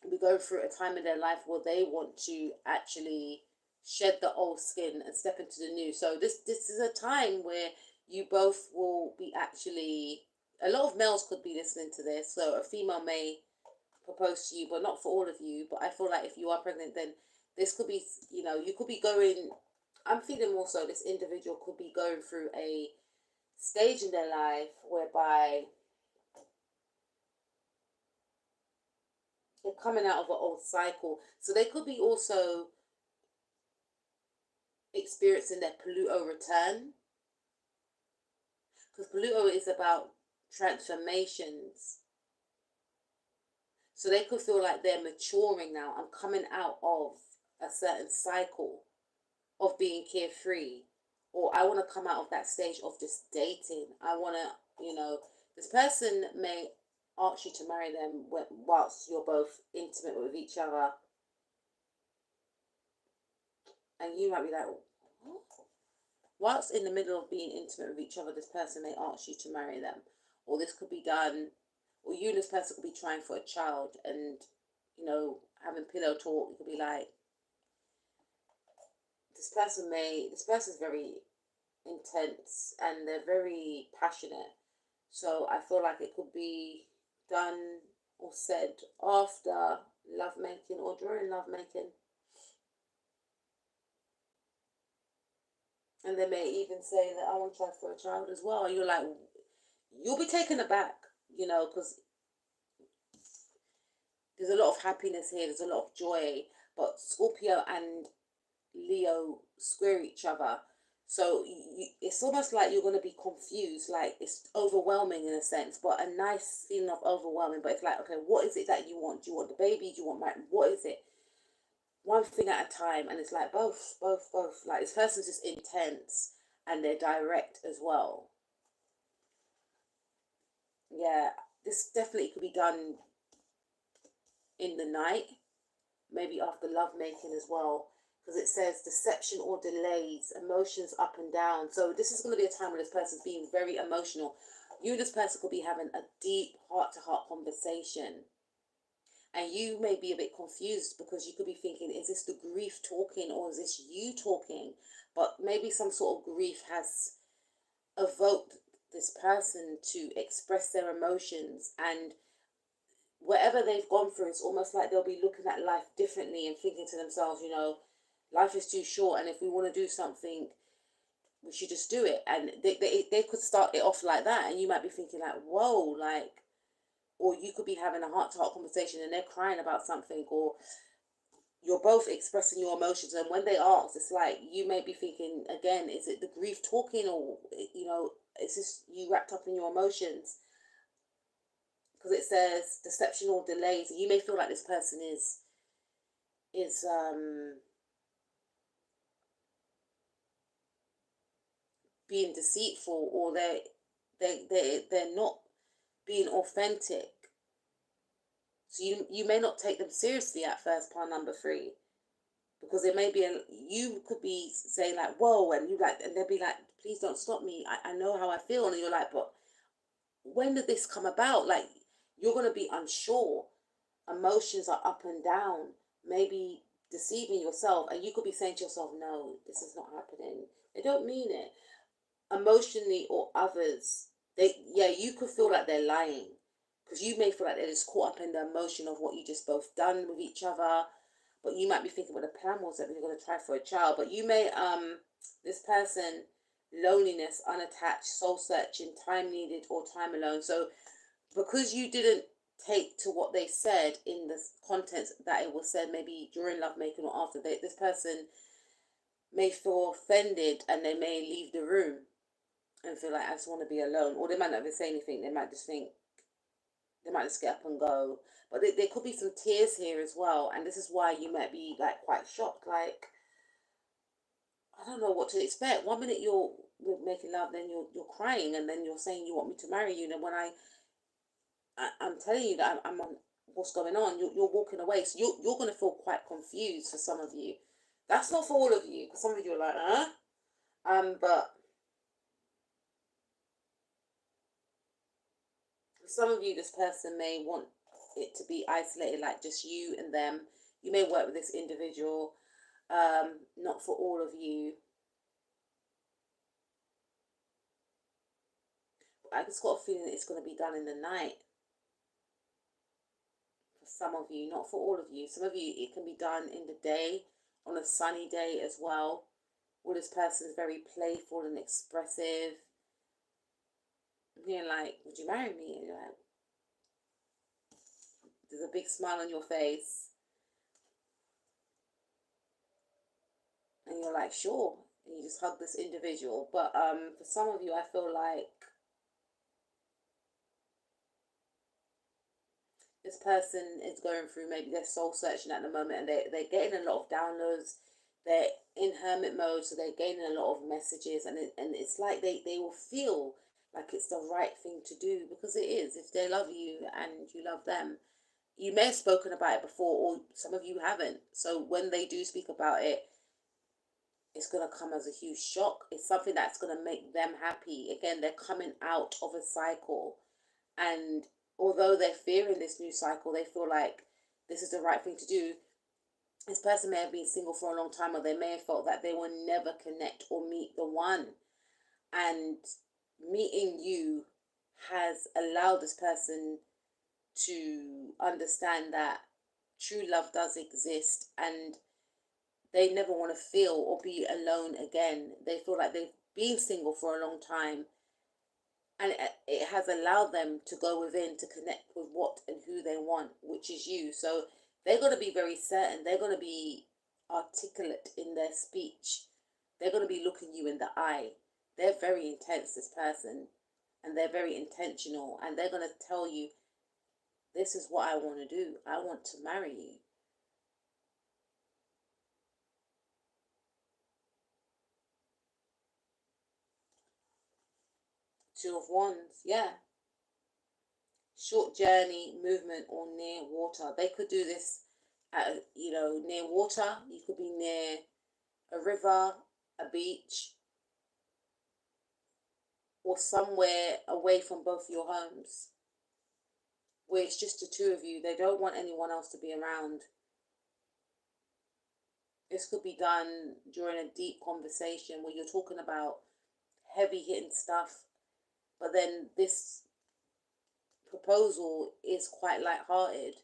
will be going through a time in their life where they want to actually shed the old skin and step into the new. So this is a time where you both will be actually, a lot of males could be listening to this, so a female may propose to you, but not for all of you. But I feel like if you are pregnant, then this could be, you could be going, I'm feeling also this individual could be going through a stage in their life whereby they're coming out of an old cycle. So they could be also experiencing their Pluto return, because Pluto is about transformations. So they could feel like they're maturing now. I'm coming out of a certain cycle of being carefree, or I want to come out of that stage of just dating. I want to, this person may ask you to marry them whilst you're both intimate with each other. And you might be like, what? Whilst in the middle of being intimate with each other, this person may ask you to marry them. Or this could be done, or you and this person could be trying for a child and, having pillow talk. It could be like, this person's very intense and they're very passionate. So I feel like it could be done or said after lovemaking or during lovemaking. And they may even say that I want to try for a child as well. You're like, you'll be taken aback, because there's a lot of happiness here, there's a lot of joy, but Scorpio and Leo square each other. So it's almost like you're going to be confused, like it's overwhelming in a sense, but a nice feeling of overwhelming. But it's like, okay, what is it that you want? Do you want the baby? Do you want marriage? What is it? One thing at a time. And it's like both. Like this person's just intense and they're direct as well. Yeah, this definitely could be done in the night, maybe after lovemaking as well, because it says deception or delays, emotions up and down. So this is going to be a time when this person's being very emotional. You and this person could be having a deep heart-to-heart conversation, and you may be a bit confused because you could be thinking, is this the grief talking or is this you talking? But maybe some sort of grief has evoked this person to express their emotions, and whatever they've gone through, it's almost like they'll be looking at life differently and thinking to themselves, life is too short, and if we want to do something, we should just do it. And they could start it off like that, and you might be thinking like, whoa, like, or you could be having a heart-to-heart conversation and they're crying about something, or you're both expressing your emotions, and when they ask, it's like you may be thinking again, is it the grief talking, or is this you wrapped up in your emotions? Because it says deception or delays. You may feel like this person is being deceitful, or they're not being authentic. So you may not take them seriously at first, part number 3, because there may be you could be saying like, whoa, and and they'll be like, please don't stop me. I know how I feel, and you're like, but when did this come about? Like, you're gonna be unsure. Emotions are up and down, maybe deceiving yourself, and you could be saying to yourself, no, this is not happening. They don't mean it. Emotionally or others, you could feel like they're lying, because you may feel like they're just caught up in the emotion of what you just both done with each other. But you might be thinking, well, the plan was that we were going to try for a child. But you may this person, loneliness, unattached, soul searching, time needed or time alone. So because you didn't take to what they said in the contents that it was said, maybe during lovemaking or after, this person may feel offended and they may leave the room and feel like, I just want to be alone. Or they might not even say anything. They might just think They might just get up and go. But there could be some tears here as well. And this is why you might be like quite shocked. Like, I don't know what to expect. One minute you're making love, then you're crying, and then you're saying you want me to marry you. And when I'm telling you that I'm on what's going on, you're walking away. So you're going to feel quite confused for some of you. That's not for all of you, because some of you are like, huh? But for some of you, this person may want it to be isolated, like just you and them. You may work with this individual. Not for all of you. I just got a feeling that it's going to be done in the night. For some of you, not for all of you. Some of you, it can be done in the day, on a sunny day as well. Well, this person is very playful and expressive. You're like, would you marry me? And you're like, there's a big smile on your face. And you're like, sure. And you just hug this individual. But for some of you, I feel like this person is going through maybe their soul searching at the moment, and they're getting a lot of downloads. They're in hermit mode, so they're gaining a lot of messages, and it's like they will feel like it's the right thing to do, because it is. If they love you and you love them, you may have spoken about it before, or some of you haven't. So when they do speak about it, it's going to come as a huge shock. It's something that's going to make them happy. Again, they're coming out of a cycle, and although they're fearing this new cycle, they feel like this is the right thing to do. This person may have been single for a long time, or they may have felt that they will never connect or meet the one. And meeting you has allowed this person to understand that true love does exist, and they never want to feel or be alone again. They feel like they've been single for a long time, and it has allowed them to go within to connect with what and who they want, which is you. So they're going to be very certain. They're going to be articulate in their speech. They're going to be looking you in the eye. They're very intense, this person, and they're very intentional, and they're going to tell you, this is what I want to do. I want to marry you. Two of Wands, yeah. Short journey, movement, or near water. They could do this at, near water. You could be near a river, a beach, or somewhere away from both your homes, where it's just the two of you. They don't want anyone else to be around. This could be done during a deep conversation where you're talking about heavy hitting stuff, but then this proposal is quite light-hearted.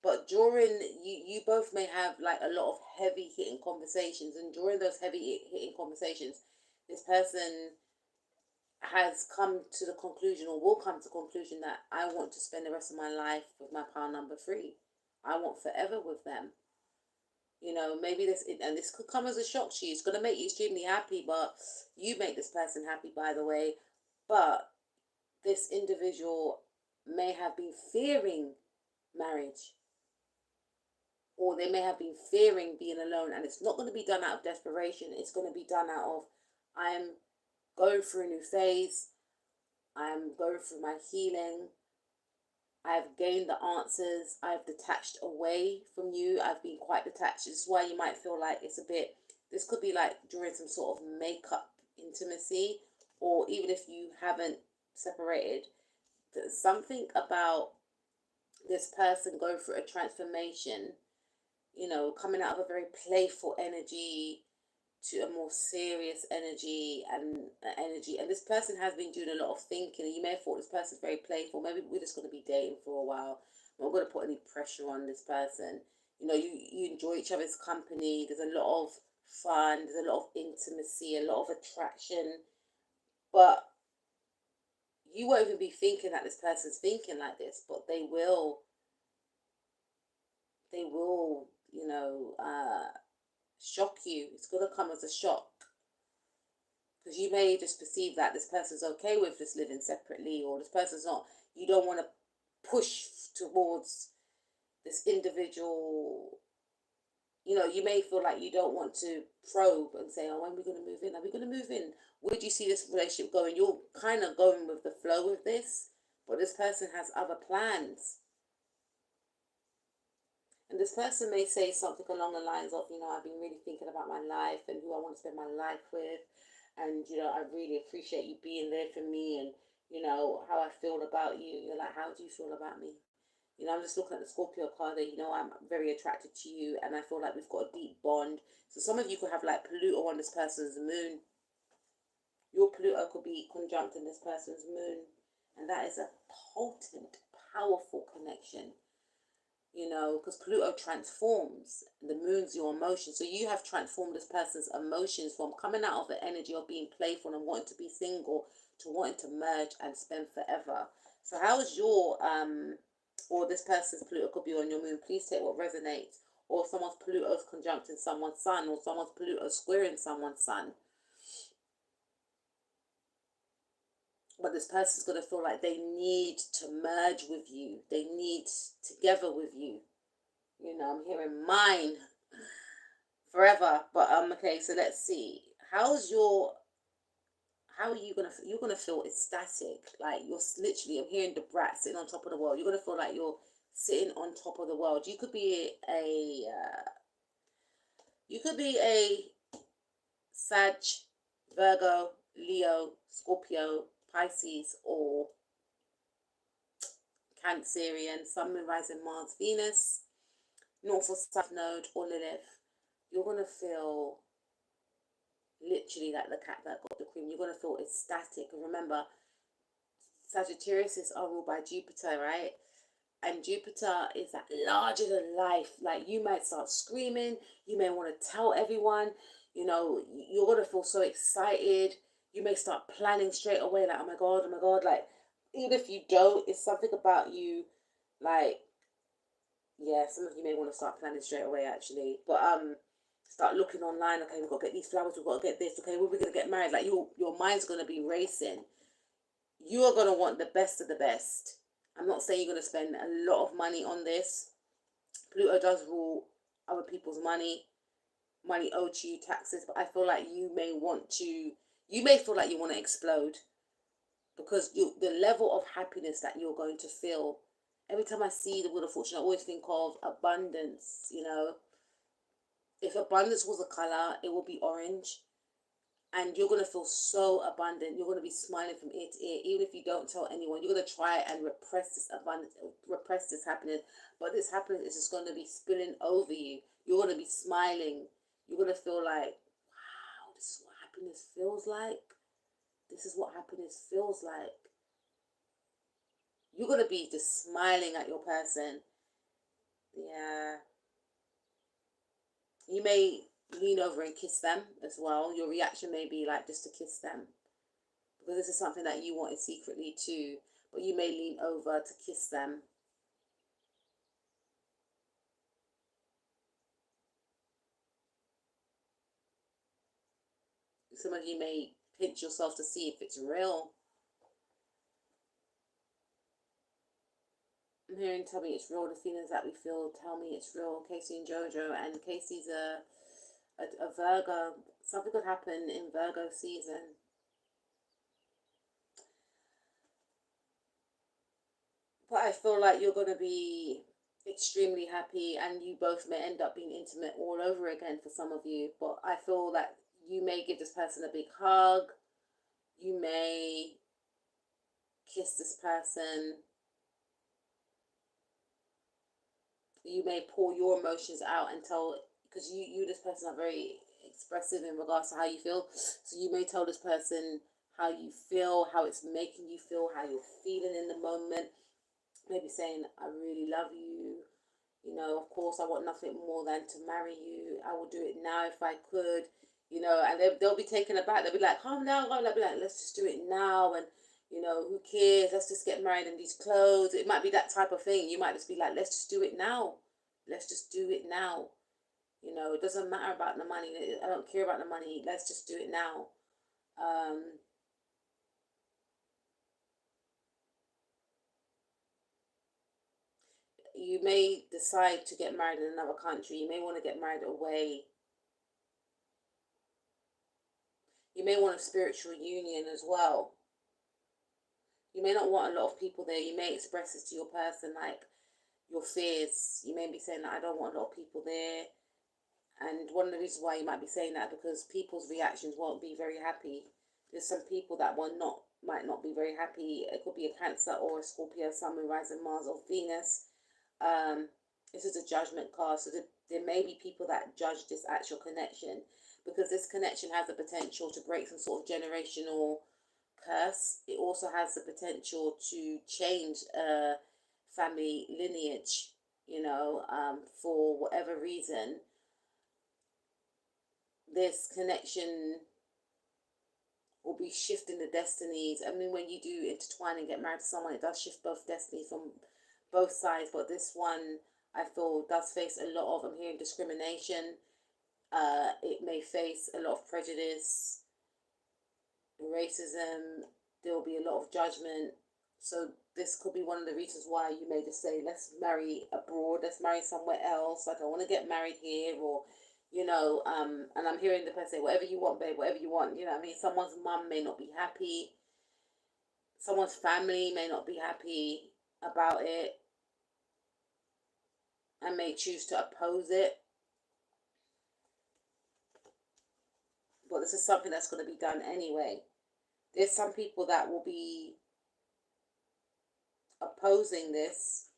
But during you both may have like a lot of heavy hitting conversations, and during those heavy hitting conversations, this person has come to the conclusion, or will come to the conclusion, that I want to spend the rest of my life with my pile number 3. I want forever with them. Maybe this could come as a shock to you. It's going to make you extremely happy, but you make this person happy, by the way. But this individual may have been fearing marriage, or they may have been fearing being alone, and it's not going to be done out of desperation. It's going to be done out of, I'm going through a new phase, I'm going through my healing, I've gained the answers, I've detached away from you, I've been quite detached. This is why you might feel like it's a bit, this could be like during some sort of makeup intimacy, or even if you haven't separated. There's something about this person going through a transformation, coming out of a very playful energy to a more serious energy, and this person has been doing a lot of thinking. You may have thought this person's very playful. Maybe we're just going to be dating for a while. I'm not going to put any pressure on this person. You enjoy each other's company. There's a lot of fun. There's a lot of intimacy, a lot of attraction. But you won't even be thinking that this person's thinking like this, but they will, shock you. It's going to come as a shock, because you may just perceive that this person's okay with just living separately, or this person's not. You don't want to push towards this individual. You know, you may feel like you don't want to probe and say, oh, when are we going to move in? Are we going to move in? Where do you see this relationship going? You're kind of going with the flow with this, but this person has other plans. And this person may say something along the lines of, you know, I've been really thinking about my life and who I want to spend my life with. And, you know, I really appreciate you being there for me and, you know, how I feel about you. You're like, how do you feel about me? You know, I'm just looking at the Scorpio card there. You know, I'm very attracted to you and I feel like we've got a deep bond. So some of you could have like Pluto on this person's moon. Your Pluto could be conjunct in this person's moon. And that is a potent, powerful connection. You know, because Pluto transforms. The moon's your emotion. So you have transformed this person's emotions from coming out of the energy of being playful and wanting to be single to wanting to merge and spend forever. So how is your or this person's Pluto could be on your moon? Please take what resonates. Or someone's Pluto's conjuncting someone's sun, or someone's Pluto squaring someone's sun. But this person's going to feel like they need to merge with you. They need together with you. You know, I'm hearing mine forever. But okay, so let's see. How are you gonna, you're gonna feel ecstatic, like you're literally, I'm hearing the brat sitting on top of the world. You're gonna feel like you're sitting on top of the world. You could be a Sag, Virgo, Leo, Scorpio, Pisces, or Cancerian, Sun, Moon, Rising, Mars, Venus, North or South Node, or Lilith. You're gonna feel literally like the cat that got the cream. You're gonna feel ecstatic. And remember, Sagittarius are ruled by Jupiter, right? And Jupiter is that larger than life. Like you might start screaming, you may want to tell everyone, you know, you're gonna feel so excited. You may start planning straight away, like, oh my God, like even if you don't, it's something about you, like, yeah, some of you may want to start planning straight away actually. But start looking online, okay, we've got to get these flowers, we've got to get this, okay, when we're gonna get married, like your mind's gonna be racing. You are gonna want the best of the best. I'm not saying you're gonna spend a lot of money on this. Pluto does rule other people's money owed to you, taxes, but I feel like you may feel like you want to explode because the level of happiness that you're going to feel. Every time I see the Wheel of Fortune, I always think of abundance, you know. If abundance was a color, it will be orange. And you're going to feel so abundant. You're going to be smiling from ear to ear. Even if you don't tell anyone, you're going to try and repress this abundance, repress this happiness. But this happiness is just going to be spilling over you. You're going to be smiling. You're going to feel like, wow, this is what happiness feels like. This is what happiness feels like. You're going to be just smiling at your person. Yeah. You may lean over and kiss them as well. Your reaction may be like just to kiss them, because this is something that you wanted secretly too, but you may lean over to kiss them. Some of you may pinch yourself to see if it's real. I'm hearing, tell me it's real. The feelings that we feel, tell me it's real. Casey and Jojo, and Casey's a Virgo. Something could happen in Virgo season. But I feel like you're going to be extremely happy, and you both may end up being intimate all over again for some of you. But I feel that you may give this person a big hug. You may kiss this person. You may pour your emotions out and tell, because you this person are very expressive in regards to how you feel. So you may tell this person how you feel, how it's making you feel, how you're feeling in the moment. Maybe saying, I really love you. You know, of course, I want nothing more than to marry you. I will do it now if I could. You know, and they'll be taken aback. They'll be like, calm down, calm down. They'll be like, let's just do it now. And, you know, who cares? Let's just get married in these clothes. It might be that type of thing. You might just be like, let's just do it now. Let's just do it now. You know, it doesn't matter about the money. I don't care about the money. Let's just do it now. you may decide to get married in another country. You may want to get married away. You may want a spiritual union as well. You may not want a lot of people there. You may express this to your person, like your fears. You may be saying that I don't want a lot of people there. And one of the reasons why you might be saying that, because people's reactions won't be very happy. There's some people that might not be very happy. It could be a Cancer or a Scorpio, Sun, Moon, Rising, Mars, or Venus. This is a judgment card, so there may be people that judge this actual connection, because this connection has the potential to break some sort of generational curse. It also has the potential to change a family lineage, for whatever reason. This connection will be shifting the destinies. I mean, when you do intertwine and get married to someone, it does shift both destinies from both sides. But this one, I feel, does face a lot of, I'm hearing, discrimination. It may face a lot of prejudice, racism. There will be a lot of judgment. So this could be one of the reasons why you may just say, let's marry abroad, let's marry somewhere else. Like, I want to get married here, or and I'm hearing the person say, whatever you want, babe, whatever you want. You know what I mean? Someone's mum may not be happy. Someone's family may not be happy about it and may choose to oppose it. But this is something that's going to be done anyway. There's some people that will be opposing this.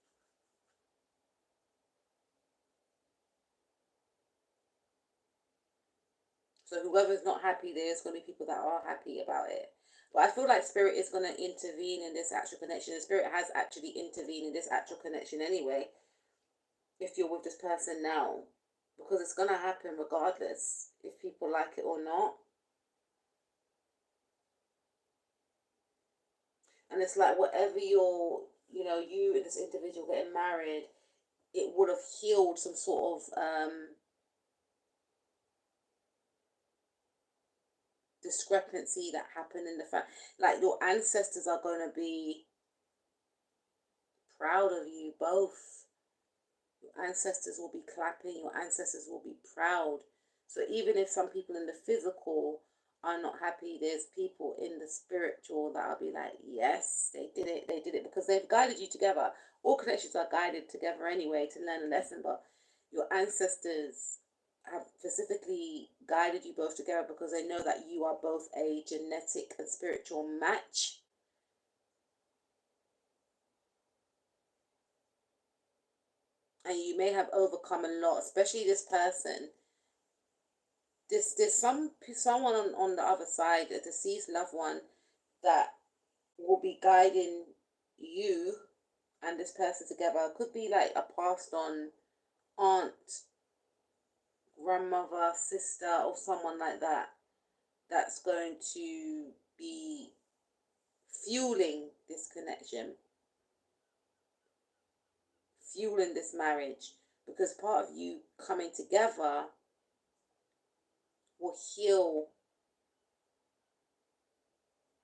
So whoever's not happy, there's going to be people that are happy about it. But I feel like Spirit is going to intervene in this actual connection. And Spirit has actually intervened in this actual connection anyway, if you're with this person now. Because it's going to happen regardless if people like it or not. And it's like whatever you and this individual getting married, it would have healed some sort of discrepancy that happened in the family. Like, your ancestors are going to be proud of you both. Your ancestors will be clapping. Your ancestors will be proud. So even if some people in the physical are not happy, there's people in the spiritual that will be like, yes, they did it, because they've guided you together. All connections are guided together anyway to learn a lesson, but your ancestors have specifically guided you both together because they know that you are both a genetic and spiritual match. And you may have overcome a lot, especially this person. There's someone on the other side, a deceased loved one, that will be guiding you and this person together. It could be like a passed on aunt, grandmother, sister, or someone like that, that's going to be fueling this connection, fueling this marriage, because part of you coming together will heal.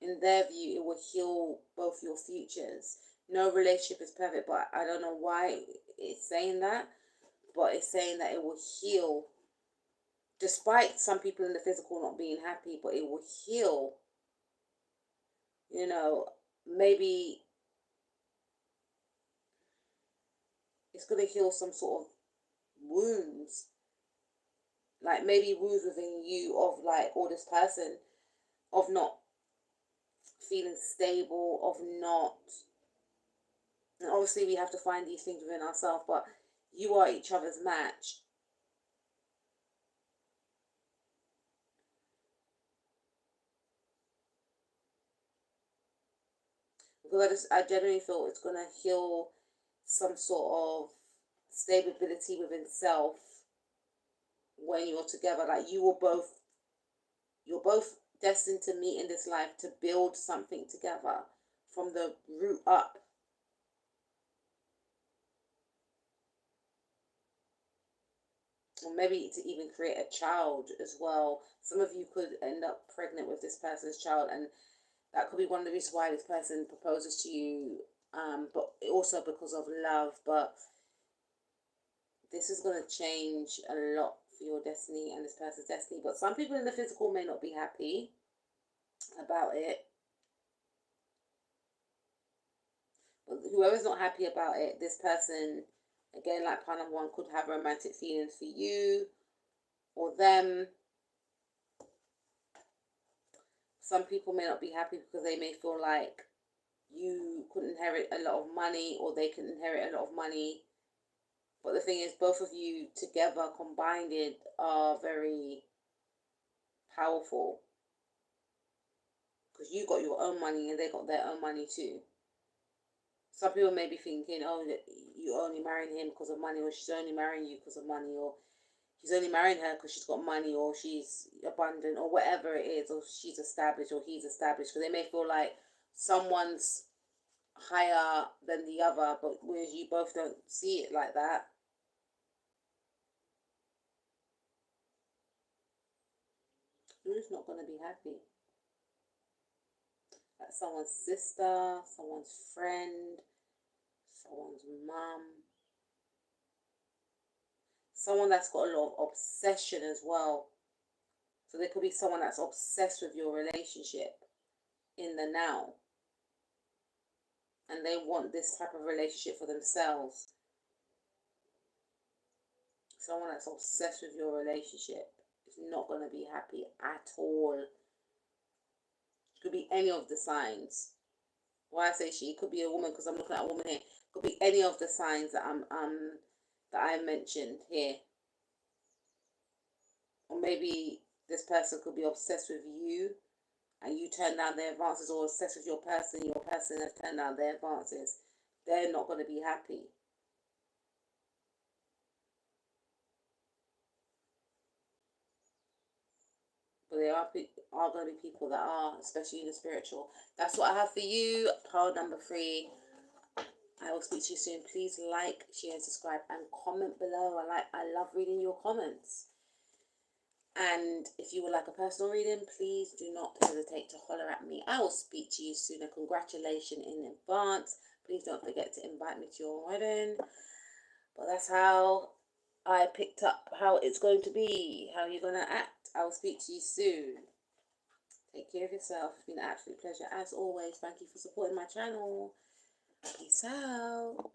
In their view, it will heal both your futures. No relationship is perfect, but I don't know why it's saying that, but it's saying that it will heal, despite some people in the physical not being happy, but it will heal. Maybe it's going to heal some sort of wounds, like maybe wounds within you of like, or this person, of not feeling stable, of not, and obviously we have to find these things within ourselves, but you are each other's match. Because I genuinely feel it's going to heal some sort of stability within self when you're together. Like, you're both destined to meet in this life to build something together from the root up. Or maybe to even create a child as well. Some of you could end up pregnant with this person's child, and that could be one of the reasons why this person proposes to you, but also because of love. But this is going to change a lot for your destiny and this person's destiny. But some people in the physical may not be happy about it. But whoever's not happy about it, this person, again, like part number one, could have romantic feelings for you or them. Some people may not be happy because they may feel like you could inherit a lot of money or they can inherit a lot of money. But the thing is, both of you together, combined, are very powerful. Because you got your own money and they got their own money too. Some people may be thinking, oh, you're only marrying him because of money, or she's only marrying you because of money, or he's only marrying her because she's got money, or she's abundant, or whatever it is, or she's established, or he's established. Because they may feel like someone's higher than the other, but whereas you both don't see it like that. Who's not going to be happy? Like someone's sister, someone's friend, someone's mum. Someone that's got a lot of obsession as well. So there could be someone that's obsessed with your relationship in the now. And they want this type of relationship for themselves. Someone that's obsessed with your relationship is not going to be happy at all. It could be any of the signs. Why I say she, it could be a woman because I'm looking at a woman here. It could be any of the signs that I mentioned here. Or maybe this person could be obsessed with you and you turn down their advances, or obsessed with your person has turned down their advances. They're not going to be happy. But there are going to be people that are, especially in the spiritual. That's what I have for you. Pile number 3. I will speak to you soon. Please like, share, subscribe, and comment below. I love reading your comments. And if you would like a personal reading, please do not hesitate to holler at me. I will speak to you soon. And congratulations in advance. Please don't forget to invite me to your wedding. But that's how I picked up how it's going to be, how you're going to act. I will speak to you soon. Take care of yourself. It's been an absolute pleasure. As always, thank you for supporting my channel. Peace out.